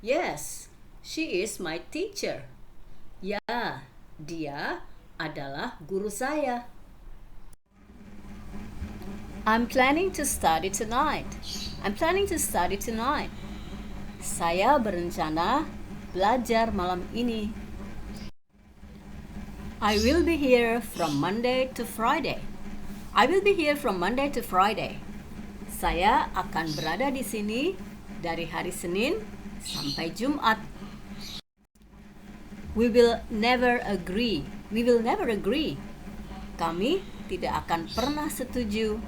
Yes, she is my teacher. Ya, dia adalah guru saya. I'm planning to study tonight. Saya berencana belajar malam ini. I will be here from Monday to Friday. Saya akan berada di sini dari hari Senin sampai Jumat. We will never agree. Kami tidak akan pernah setuju.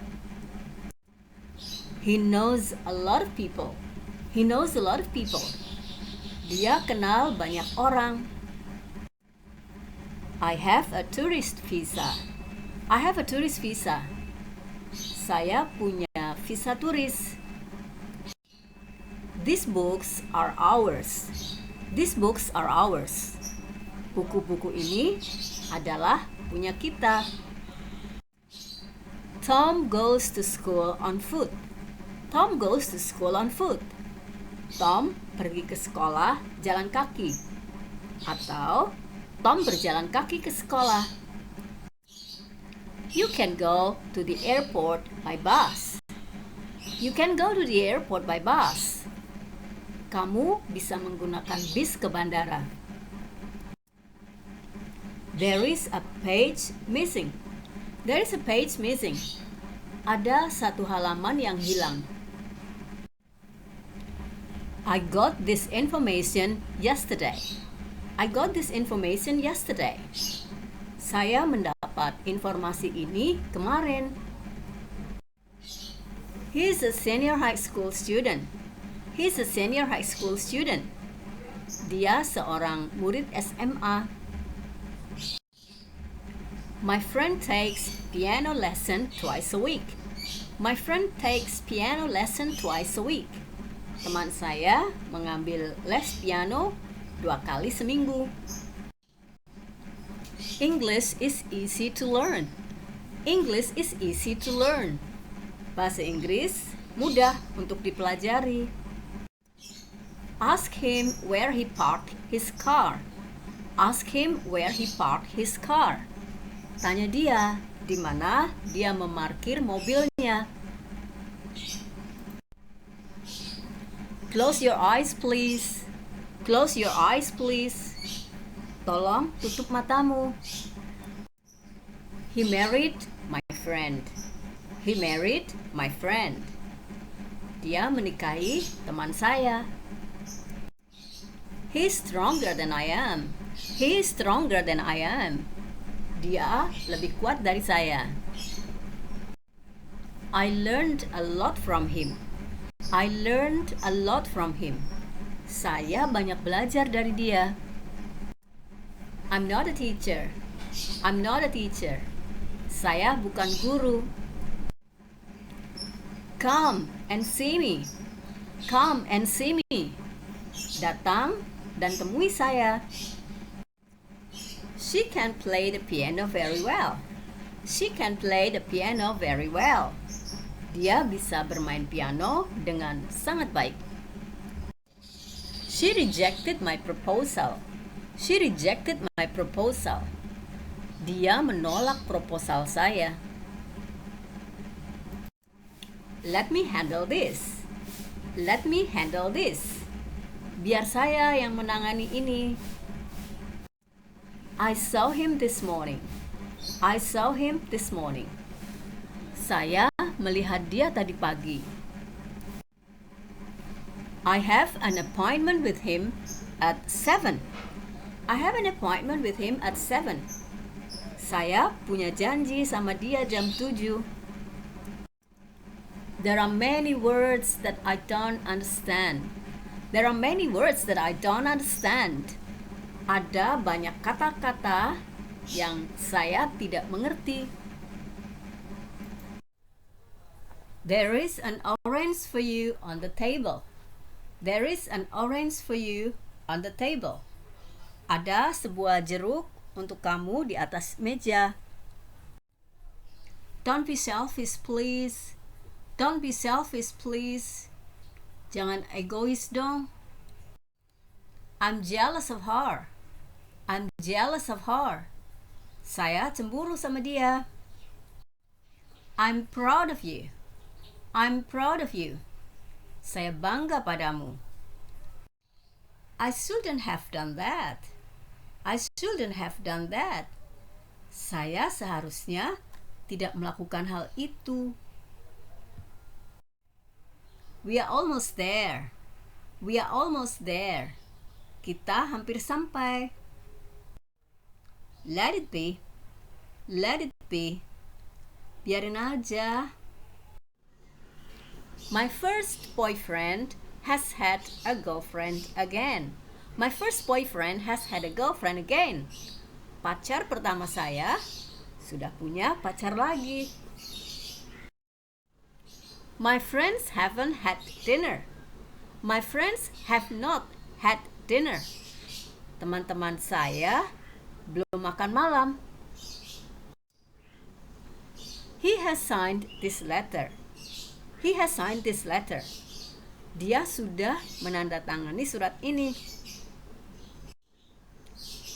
He knows a lot of people. Dia kenal banyak orang. I have a tourist visa. Saya punya visa turis. These books are ours. Buku-buku ini adalah punya kita. Tom goes to school on foot. Tom pergi ke sekolah jalan kaki. Atau Tom berjalan kaki ke sekolah. You can go to the airport by bus. Kamu bisa menggunakan bis ke bandara. There is a page missing. Ada satu halaman yang hilang. I got this information yesterday. Saya mendapat informasi ini kemarin. He's a senior high school student. Dia seorang murid SMA. My friend takes piano lesson twice a week. Teman saya mengambil les piano 2 kali seminggu. English is easy to learn. Bahasa Inggris mudah untuk dipelajari. Ask him where he parked his car. Tanya dia di mana dia memarkir mobilnya. Close your eyes, please. Tolong tutup matamu. He married my friend. Dia menikahi teman saya. He's stronger than I am. He is stronger than I am. Dia lebih kuat dari saya. I learned a lot from him. I learned a lot from him. Saya banyak belajar dari dia. I'm not a teacher. I'm not a teacher. Saya bukan guru. Come and see me. Come and see me. Datang dan temui saya. She can play the piano very well. She can play the piano very well. Dia bisa bermain piano dengan sangat baik. She rejected my proposal. She rejected my proposal. Dia menolak proposal saya. Let me handle this. Let me handle this. Biar saya yang menangani ini. I saw him this morning. I saw him this morning. Saya melihat dia tadi pagi. I have an appointment with him at 7. I have an appointment with him at 7. Saya punya janji sama dia jam 7. There are many words that I don't understand. There are many words that I don't understand. Ada banyak kata-kata yang saya tidak mengerti. There is an orange for you on the table. There is an orange for you on the table. Ada sebuah jeruk untuk kamu di atas meja. Don't be selfish, please. Don't be selfish, please. Jangan egois dong. I'm jealous of her. I'm jealous of her. Saya cemburu sama dia. I'm proud of you. I'm proud of you. Saya bangga padamu. I shouldn't have done that. I shouldn't have done that. Saya seharusnya tidak melakukan hal itu. We are almost there. We are almost there. Kita hampir sampai. Let it be. Let it be. Biarin aja. My first boyfriend has had a girlfriend again. My first boyfriend has had a girlfriend again. Pacar pertama saya sudah punya pacar lagi. My friends haven't had dinner. My friends have not had dinner. Teman-teman saya belum makan malam. He has signed this letter. He has signed this letter. Dia sudah menandatangani surat ini.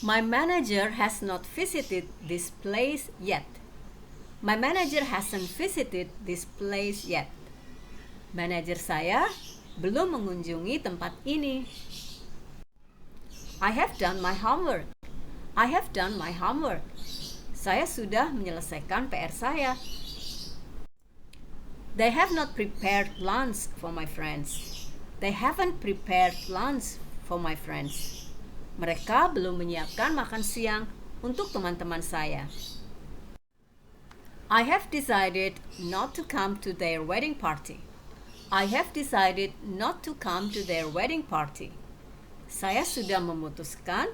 My manager has not visited this place yet. My manager hasn't visited this place yet. Manajer saya belum mengunjungi tempat ini. I have done my homework. I have done my homework. Saya sudah menyelesaikan PR saya. They have not prepared lunch for my friends. They haven't prepared lunch for my friends. Mereka belum menyiapkan makan siang untuk teman-teman saya. I have decided not to come to their wedding party. I have decided not to come to their wedding party. Saya sudah memutuskan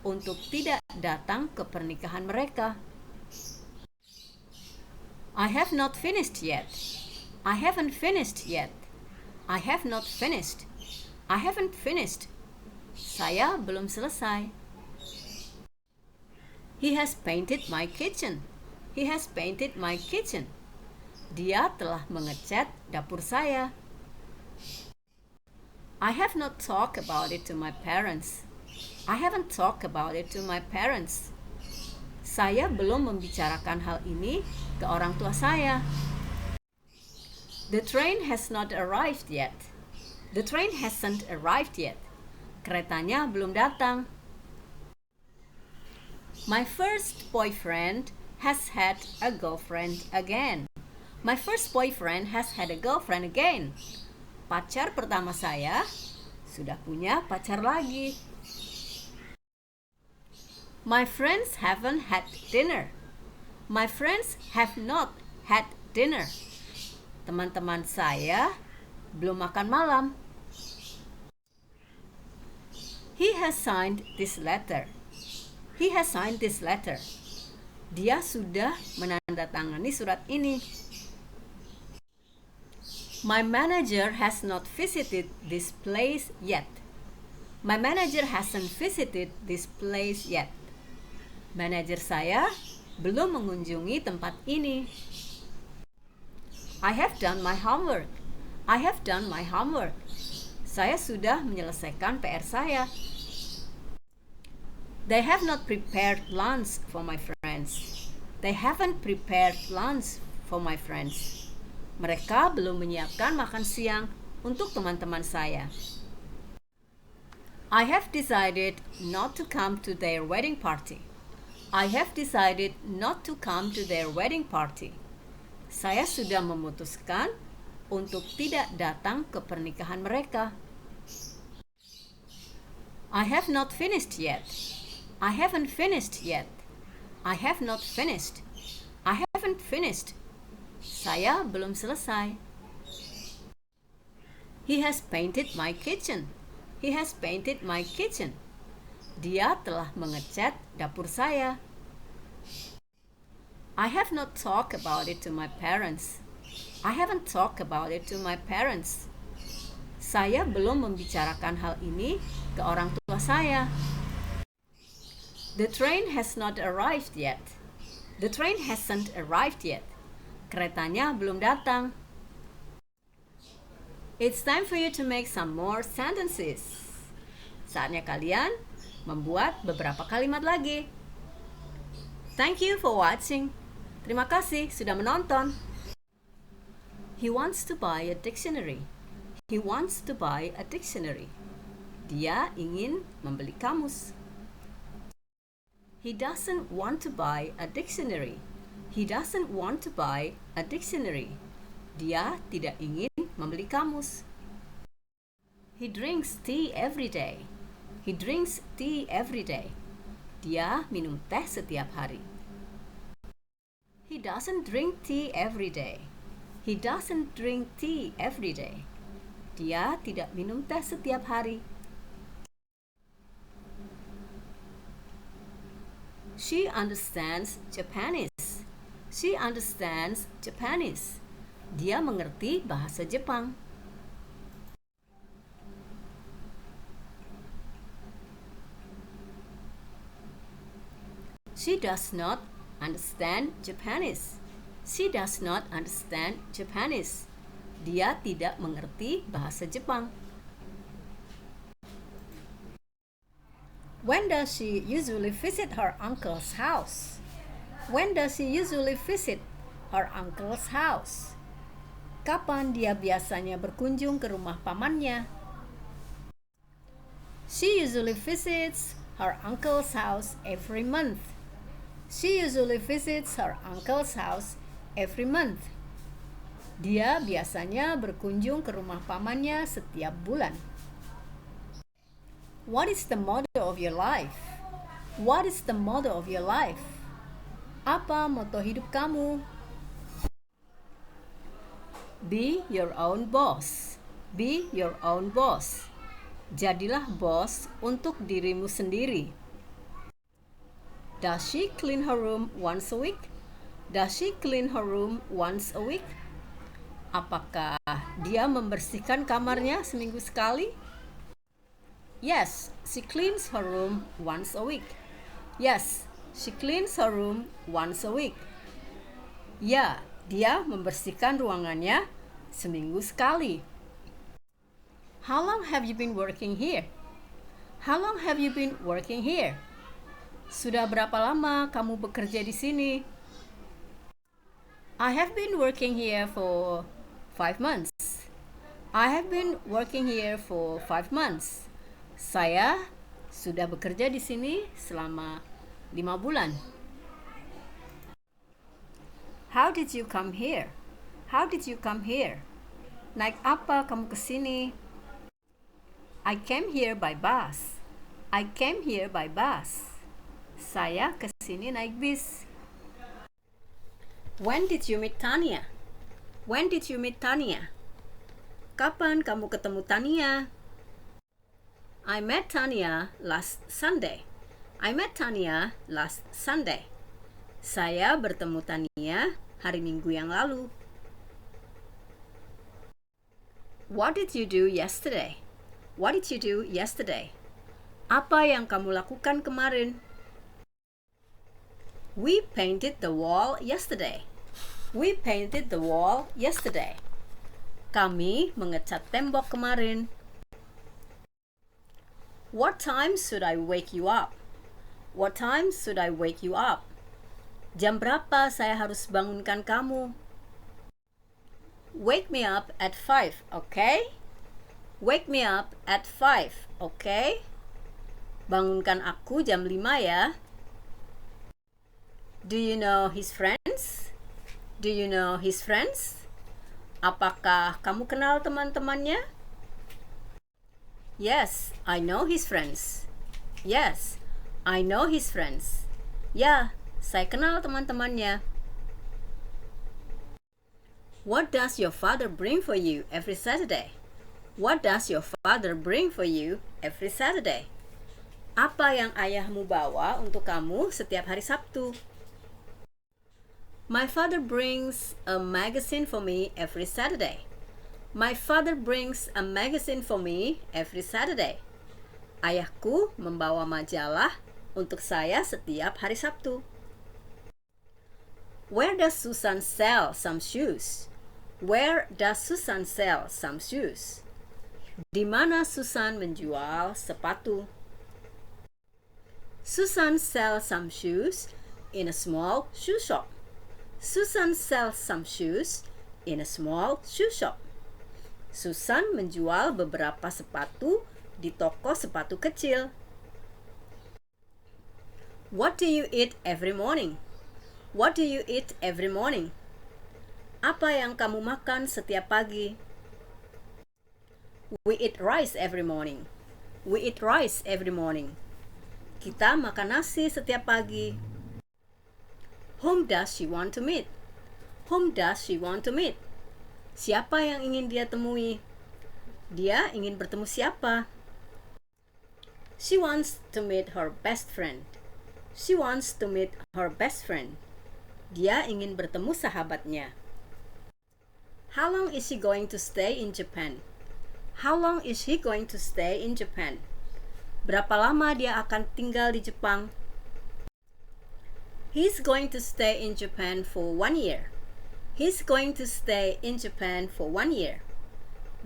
untuk tidak datang ke pernikahan mereka. I have not finished yet. I haven't finished yet. I have not finished. I haven't finished. Saya belum selesai. He has painted my kitchen. He has painted my kitchen. Dia telah mengecat dapur saya. I have not talked about it to my parents. I haven't talked about it to my parents. Saya belum membicarakan hal ini ke orang tua saya. The train has not arrived yet. The train hasn't arrived yet. Keretanya belum datang. My first boyfriend has had a girlfriend again. My first boyfriend has had a girlfriend again. pacar pertama saya sudah punya pacar lagi. My friends haven't had dinner. My friends have not had dinner. Teman-teman saya belum makan malam. He has signed this letter. He has signed this letter. Dia sudah menandatangani surat ini. My manager has not visited this place yet. My manager hasn't visited this place yet. Manajer saya belum mengunjungi tempat ini. I have done my homework. I have done my homework. Saya sudah menyelesaikan PR saya. They have not prepared lunch for my friends. They haven't prepared lunch for my friends. Mereka belum menyiapkan makan siang untuk teman-teman saya. I have decided not to come to their wedding party. I have decided not to come to their wedding party. Saya sudah memutuskan untuk tidak datang ke pernikahan mereka. I have not finished yet. I haven't finished yet. I have not finished. I haven't finished. Saya belum selesai. He has painted my kitchen. He has painted my kitchen. Dia telah mengecat dapur saya. I have not talked about it to my parents. I haven't talked about it to my parents. Saya belum membicarakan hal ini ke orang tua saya. The train has not arrived yet. The train hasn't arrived yet. Keretanya belum datang. It's time for you to make some more sentences. Saatnya kalian membuat beberapa kalimat lagi. Thank you for watching. Terima kasih sudah menonton. He wants to buy a dictionary. He wants to buy a dictionary. Dia ingin membeli kamus. He doesn't want to buy a dictionary. He doesn't want to buy a dictionary. Dia tidak ingin membeli kamus. He drinks tea every day. He drinks tea every day. Dia minum teh setiap hari. He doesn't drink tea every day. He doesn't drink tea every day. Dia tidak minum teh setiap hari. She understands Japanese. She understands Japanese. Dia mengerti bahasa Jepang. She does not understand Japanese. She does not understand Japanese. Dia tidak mengerti bahasa Jepang. When does she usually visit her uncle's house? When does she usually visit her uncle's house? Kapan dia biasanya berkunjung ke rumah pamannya? She usually visits her uncle's house every month. She usually visits her uncle's house every month. Dia biasanya berkunjung ke rumah pamannya setiap bulan. What is the motto of your life? What is the motto of your life? Apa moto hidup kamu? Be your own boss. Be your own boss. Jadilah bos untuk dirimu sendiri. Does she clean her room once a week? Does she clean her room once a week? Apakah dia membersihkan kamarnya seminggu sekali? Yes, she cleans her room once a week. Yes, she cleans her room once a week. Ya, dia membersihkan ruangannya seminggu sekali. How long have you been working here? How long have you been working here? Sudah berapa lama kamu bekerja di sini? I have been working here for 5 months. I have been working here for 5 months. Saya sudah bekerja di sini selama 5 bulan. How did you come here? How did you come here? Naik apa kamu ke sini? I came here by bus. I came here by bus. Saya ke sini naik bis. When did you meet Tanya? When did you meet Tanya? Kapan kamu ketemu Tania? I met Tanya last Sunday. I met Tanya last Sunday. Saya bertemu Tania hari Minggu yang lalu. What did you do yesterday? What did you do yesterday? Apa yang kamu lakukan kemarin? We painted the wall yesterday. We painted the wall yesterday. Kami mengecat tembok kemarin. What time should I wake you up? What time should I wake you up? Jam berapa saya harus bangunkan kamu? Wake me up at 5, okay? Wake me up at 5, okay? Bangunkan aku jam 5 ya. Do you know his friends? Do you know his friends? Apakah kamu kenal teman-temannya? Yes, I know his friends. Yes, I know his friends. Ya, saya kenal teman-temannya. What does your father bring for you every Saturday? What does your father bring for you every Saturday? Apa yang ayahmu bawa untuk kamu setiap hari Sabtu? My father brings a magazine for me every Saturday. My father brings a magazine for me every Saturday. Ayahku membawa majalah untuk saya setiap hari Sabtu. Where does Susan sell some shoes? Where does Susan sell some shoes? Di mana Susan menjual sepatu? Susan sells some shoes in a small shoe shop. Susan sells some shoes in a small shoe shop. Susan menjual beberapa sepatu di toko sepatu kecil. What do you eat every morning? What do you eat every morning? Apa yang kamu makan setiap pagi? We eat rice every morning. We eat rice every morning. Kita makan nasi setiap pagi. Whom does she want to meet? Whom does she want to meet? Siapa yang ingin dia temui? Dia ingin bertemu siapa? She wants to meet her best friend. She wants to meet her best friend. Dia ingin bertemu sahabatnya. How long is she going to stay in Japan? How long is he going to stay in Japan? Berapa lama dia akan tinggal di Jepang? He's going to stay in Japan for 1 year. He's going to stay in Japan for 1 year.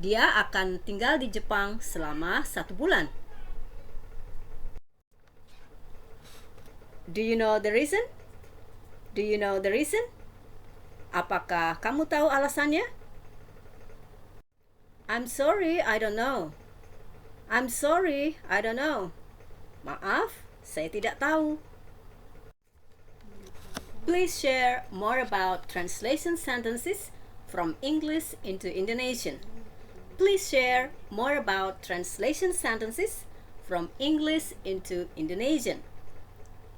Dia akan tinggal di Jepang selama 1 bulan. Do you know the reason? Do you know the reason? Apakah kamu tahu alasannya? I'm sorry, I don't know. I'm sorry, I don't know. Maaf, saya tidak tahu. Please share more about translation sentences from English into Indonesian. Please share more about translation sentences from English into Indonesian.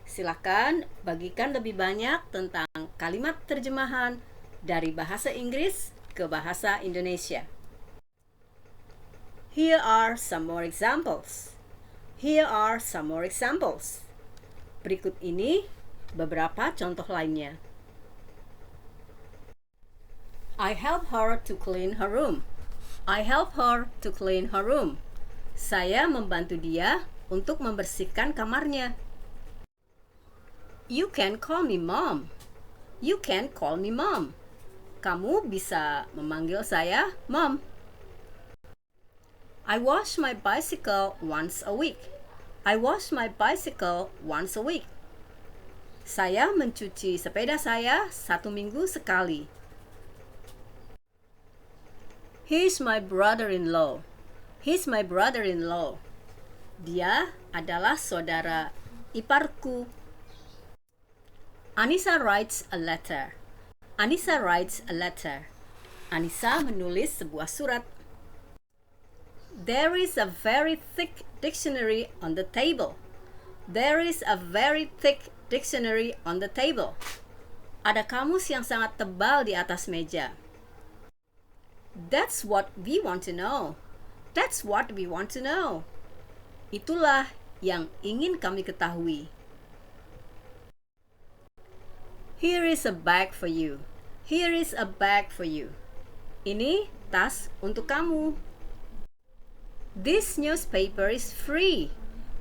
Silakan bagikan lebih banyak tentang kalimat terjemahan dari bahasa Inggris ke bahasa Indonesia. Here are some more examples. Here are some more examples. Berikut ini beberapa contoh lainnya. I help her to clean her room. I help her to clean her room. Saya membantu dia untuk membersihkan kamarnya. You can call me mom. You can call me mom. Kamu bisa memanggil saya mom. I wash my bicycle once a week. I wash my bicycle once a week. Saya mencuci sepeda saya 1 minggu sekali. He's my brother-in-law. He's my brother-in-law. Dia adalah saudara iparku. Anissa writes a letter. Anissa writes a letter. Anissa menulis sebuah surat. There is a very thick dictionary on the table. There is a very thick dictionary on the table. Ada kamus yang sangat tebal di atas meja. That's what we want to know. That's what we want to know. Itulah yang ingin kami ketahui. Here is a bag for you. Here is a bag for you. Ini tas untuk kamu. This newspaper is free.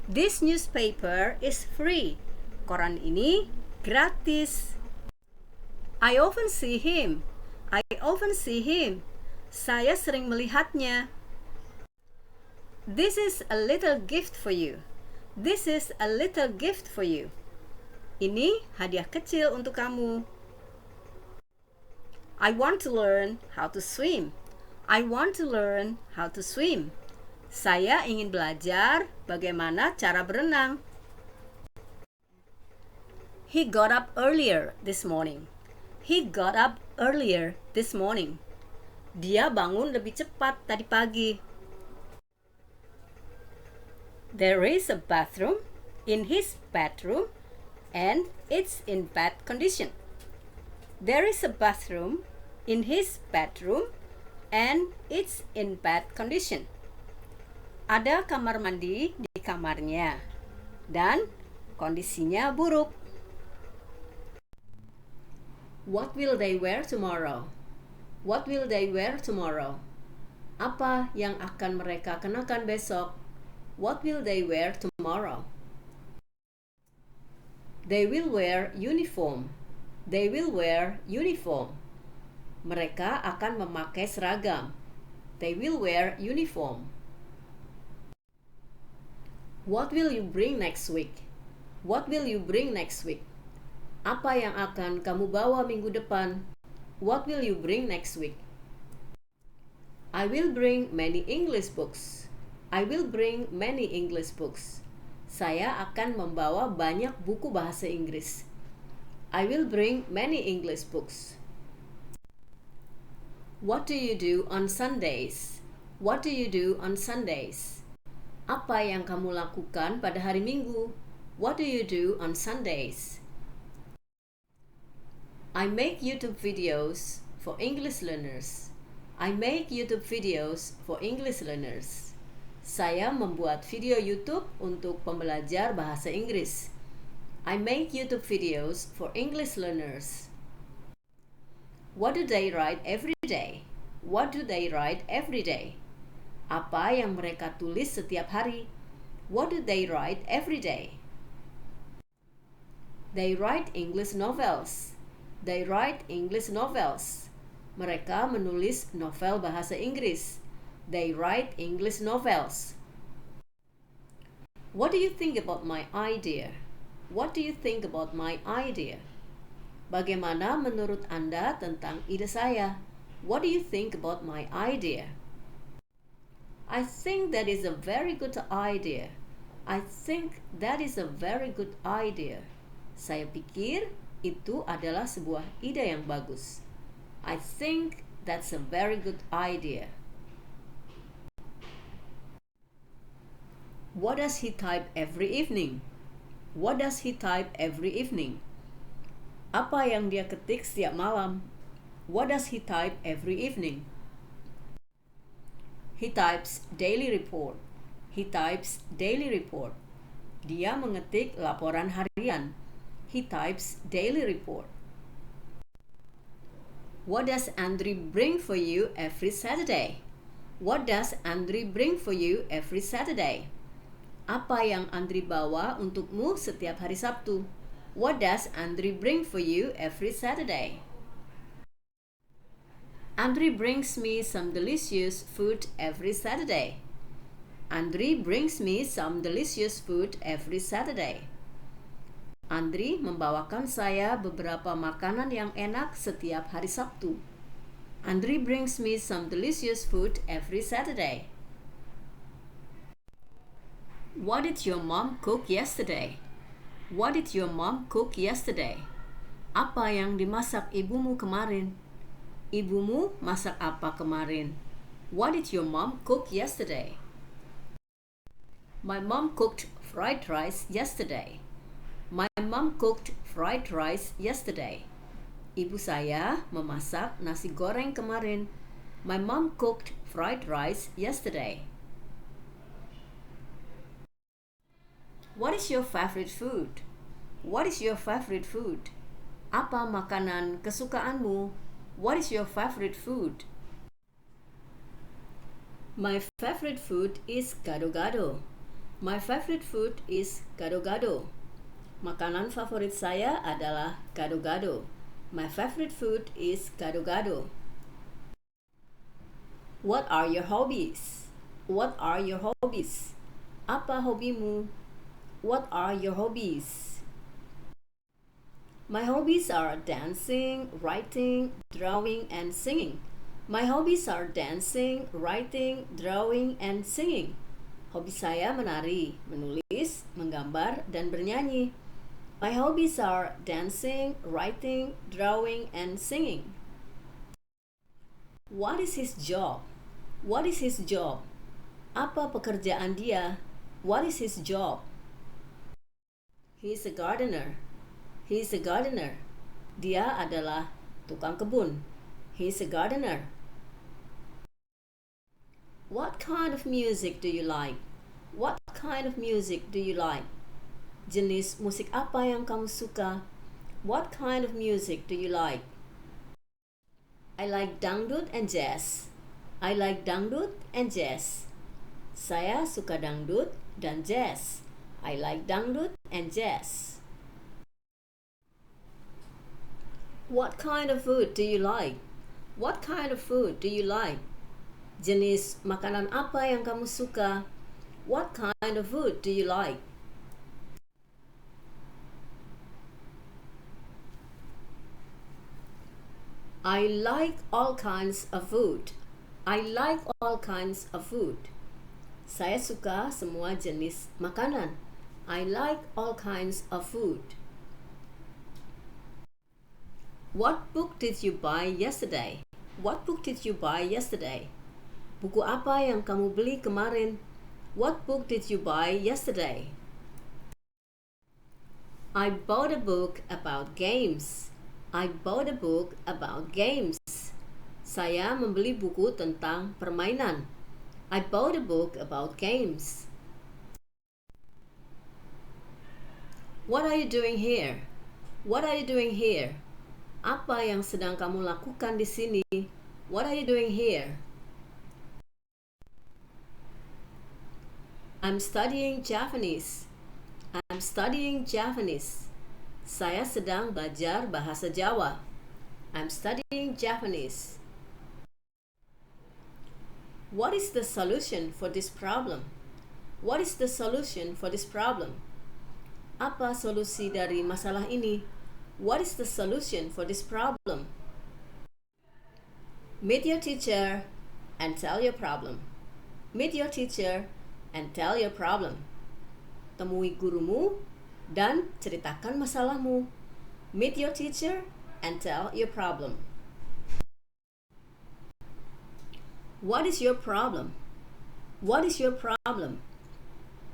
This newspaper is free. Koran ini gratis. I often see him. I often see him. Saya sering melihatnya. This is a little gift for you. This is a little gift for you. Ini hadiah kecil untuk kamu. I want to learn how to swim. I want to learn how to swim. Saya ingin belajar bagaimana cara berenang. He got up earlier this morning. He got up earlier this morning. Dia bangun lebih cepat tadi pagi. There is a bathroom in his bedroom and it's in bad condition. There is a bathroom in his bedroom and it's in bad condition. Ada kamar mandi di kamarnya dan kondisinya buruk. What will they wear tomorrow? What will they wear tomorrow? Apa yang akan mereka kenakan besok? What will they wear tomorrow? They will wear uniform. They will wear uniform. Mereka akan memakai seragam. They will wear uniform. What will you bring next week? What will you bring next week? Apa yang akan kamu bawa minggu depan? What will you bring next week? I will bring many English books. I will bring many English books. Saya akan membawa banyak buku bahasa Inggris. I will bring many English books. What do you do on Sundays? What do you do on Sundays? Apa yang kamu lakukan pada hari Minggu? What do you do on Sundays? I make YouTube videos for English learners. I make YouTube videos for English learners. Saya membuat video YouTube untuk pembelajar bahasa Inggris. I make YouTube videos for English learners. What do they write every day? What do they write every day? Apa yang mereka tulis setiap hari? What do they write every day? They write English novels. They write English novels. Mereka menulis novel bahasa Inggris. They write English novels. What do you think about my idea? What do you think about my idea? Bagaimana menurut Anda tentang ide saya? What do you think about my idea? I think that is a very good idea. I think that is a very good idea. Saya pikir itu adalah sebuah ide yang bagus. I think that's a very good idea. What does he type every evening? What does he type every evening? Apa yang dia ketik setiap malam? What does he type every evening? He types daily report. He types daily report. Dia mengetik laporan harian. He types daily report. What does Andri bring for you every Saturday? What does Andri bring for you every Saturday? Apa yang Andri bawa untukmu setiap hari Sabtu? What does Andri bring for you every Saturday? Andri brings me some delicious food every Saturday. Andri brings me some delicious food every Saturday. Andri membawakan saya beberapa makanan yang enak setiap hari Sabtu. Andri brings me some delicious food every Saturday. What did your mom cook yesterday? What did your mom cook yesterday? Apa yang dimasak ibumu kemarin? Ibumu masak apa kemarin? What did your mom cook yesterday? My mom cooked fried rice yesterday. My mom cooked fried rice yesterday. Ibu saya memasak nasi goreng kemarin. My mom cooked fried rice yesterday. What is your favorite food? What is your favorite food? Apa makanan kesukaanmu? What is your favorite food? My favorite food is gado-gado. My favorite food is gado-gado. Makanan favorit saya adalah gado-gado. My favorite food is gado-gado. What are your hobbies? What are your hobbies? Apa hobimu? What are your hobbies? My hobbies are dancing, writing, drawing, and singing. My hobbies are dancing, writing, drawing, and singing. Hobi saya menari, menulis, menggambar, dan bernyanyi. My hobbies are dancing, writing, drawing, and singing. What is his job? What is his job? Apa pekerjaan dia? What is his job? He is a gardener. He is a gardener. Dia adalah tukang kebun. He is a gardener. What kind of music do you like? What kind of music do you like? Jenis musik apa yang kamu suka? What kind of music do you like? I like dangdut and jazz. I like dangdut and jazz. Saya suka dangdut dan jazz. I like dangdut and jazz. What kind of food do you like? What kind of food do you like? Jenis makanan apa yang kamu suka? What kind of food do you like? I like all kinds of food. I like all kinds of food. Saya suka semua jenis makanan. I like all kinds of food. What book did you buy yesterday? What book did you buy yesterday? Buku apa yang kamu beli kemarin? What book did you buy yesterday? I bought a book about games. I bought a book about games. Saya membeli buku tentang permainan. I bought a book about games. What are you doing here? What are you doing here? Apa yang sedang kamu lakukan di sini? What are you doing here? I'm studying Japanese. I'm studying Japanese. Saya sedang belajar bahasa Jawa. I'm studying Japanese. What is the solution for this problem? What is the solution for this problem? Apa solusi dari masalah ini? What is the solution for this problem? Meet your teacher and tell your problem. Meet your teacher and tell your problem. Temui gurumu dan ceritakan masalahmu. Meet your teacher and tell your problem. What is your problem? What is your problem?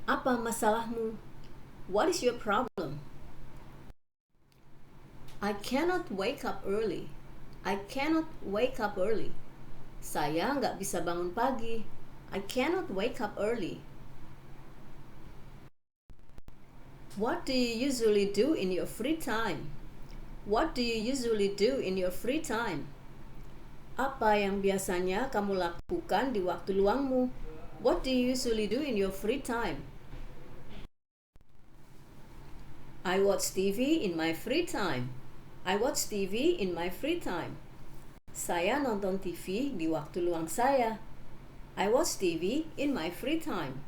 Apa masalahmu? What is your problem? I cannot wake up early. I cannot wake up early. Saya nggak bisa bangun pagi. I cannot wake up early. What do you usually do in your free time? What do you usually do in your free time? Apa yang biasanya kamu lakukan di waktu luangmu? What do you usually do in your free time? I watch TV in my free time. I watch TV in my free time. Saya nonton TV di waktu luang saya. I watch TV in my free time.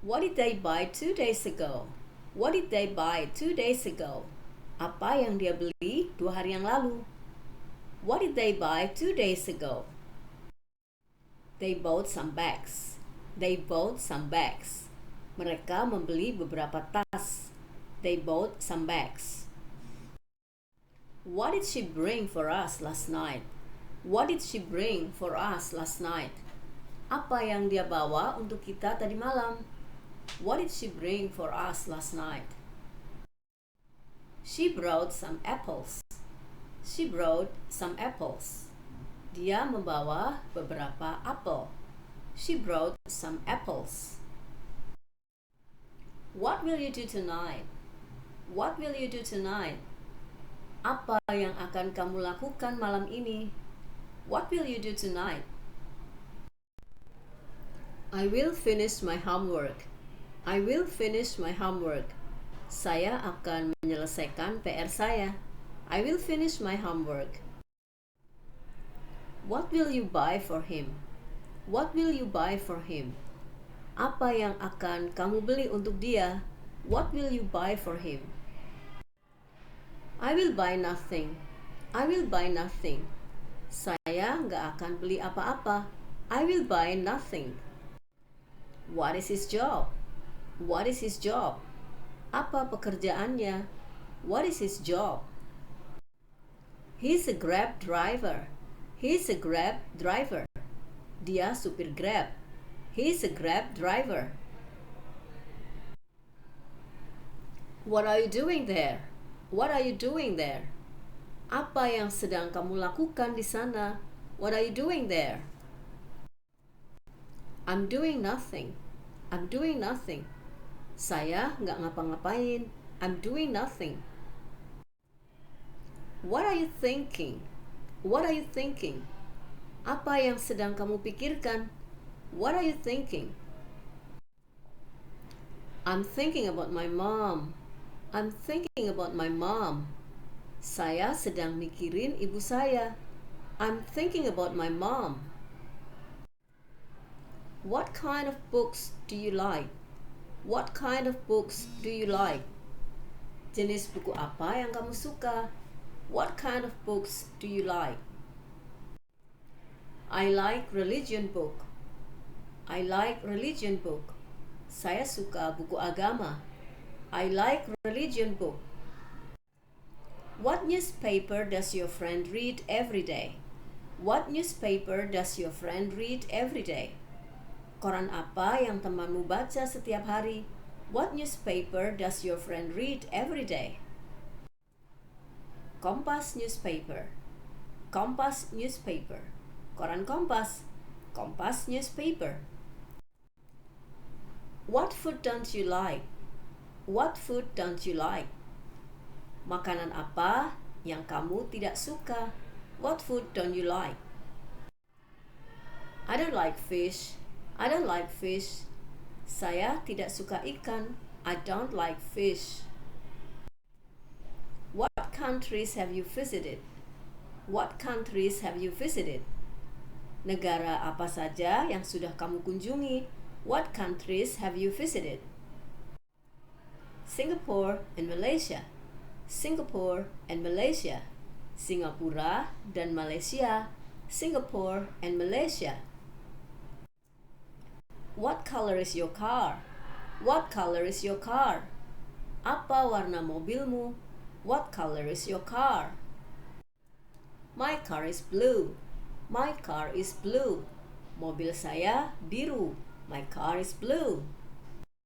What did they buy 2 days ago? What did they buy 2 days ago? Apa yang dia beli 2 hari yang lalu? What did they buy 2 days ago? They bought some bags. They bought some bags. Mereka membeli beberapa tas. They bought some bags. What did she bring for us last night? What did she bring for us last night? Apa yang dia bawa untuk kita tadi malam? What did she bring for us last night? She brought some apples. She brought some apples. Dia membawa beberapa apel. She brought some apples. What will you do tonight? What will you do tonight? Apa yang akan kamu lakukan malam ini? What will you do tonight? I will finish my homework. I will finish my homework. Saya akan menyelesaikan PR saya. I will finish my homework. What will you buy for him? What will you buy for him? Apa yang akan kamu beli untuk dia? What will you buy for him? I will buy nothing. I will buy nothing. Saya nggak akan beli apa-apa. I will buy nothing. What is his job? What is his job? Apa pekerjaannya? What is his job? He's a Grab driver. He's a Grab driver. Dia supir Grab. He's a Grab driver. What are you doing there? What are you doing there? Apa yang sedang kamu lakukan di sana? What are you doing there? I'm doing nothing. I'm doing nothing. Saya nggak ngapa-ngapain. I'm doing nothing. What are you thinking? What are you thinking? Apa yang sedang kamu pikirkan? What are you thinking? I'm thinking about my mom. I'm thinking about my mom. Saya sedang mikirin ibu saya. I'm thinking about my mom. What kind of books do you like? What kind of books do you like? Jenis buku apa yang kamu suka? What kind of books do you like? I like religion book. I like religion book. Saya suka buku agama. I like religion book. What newspaper does your friend read every day? What newspaper does your friend read every day? Koran apa yang temanmu baca setiap hari? What newspaper does your friend read every day? Kompas newspaper. Kompas newspaper. Koran Kompas. Kompas newspaper. What food don't you like? What food don't you like? Makanan apa yang kamu tidak suka? What food don't you like? I don't like fish. I don't like fish. Saya tidak suka ikan. I don't like fish. What countries have you visited? What countries have you visited? Negara apa saja yang sudah kamu kunjungi? What countries have you visited? Singapore and Malaysia. Singapore and Malaysia. Singapura dan Malaysia. Singapore and Malaysia. What color is your car? What color is your car? Apa warna mobilmu? What color is your car? My car is blue. My car is blue. Mobil saya biru. My car is blue.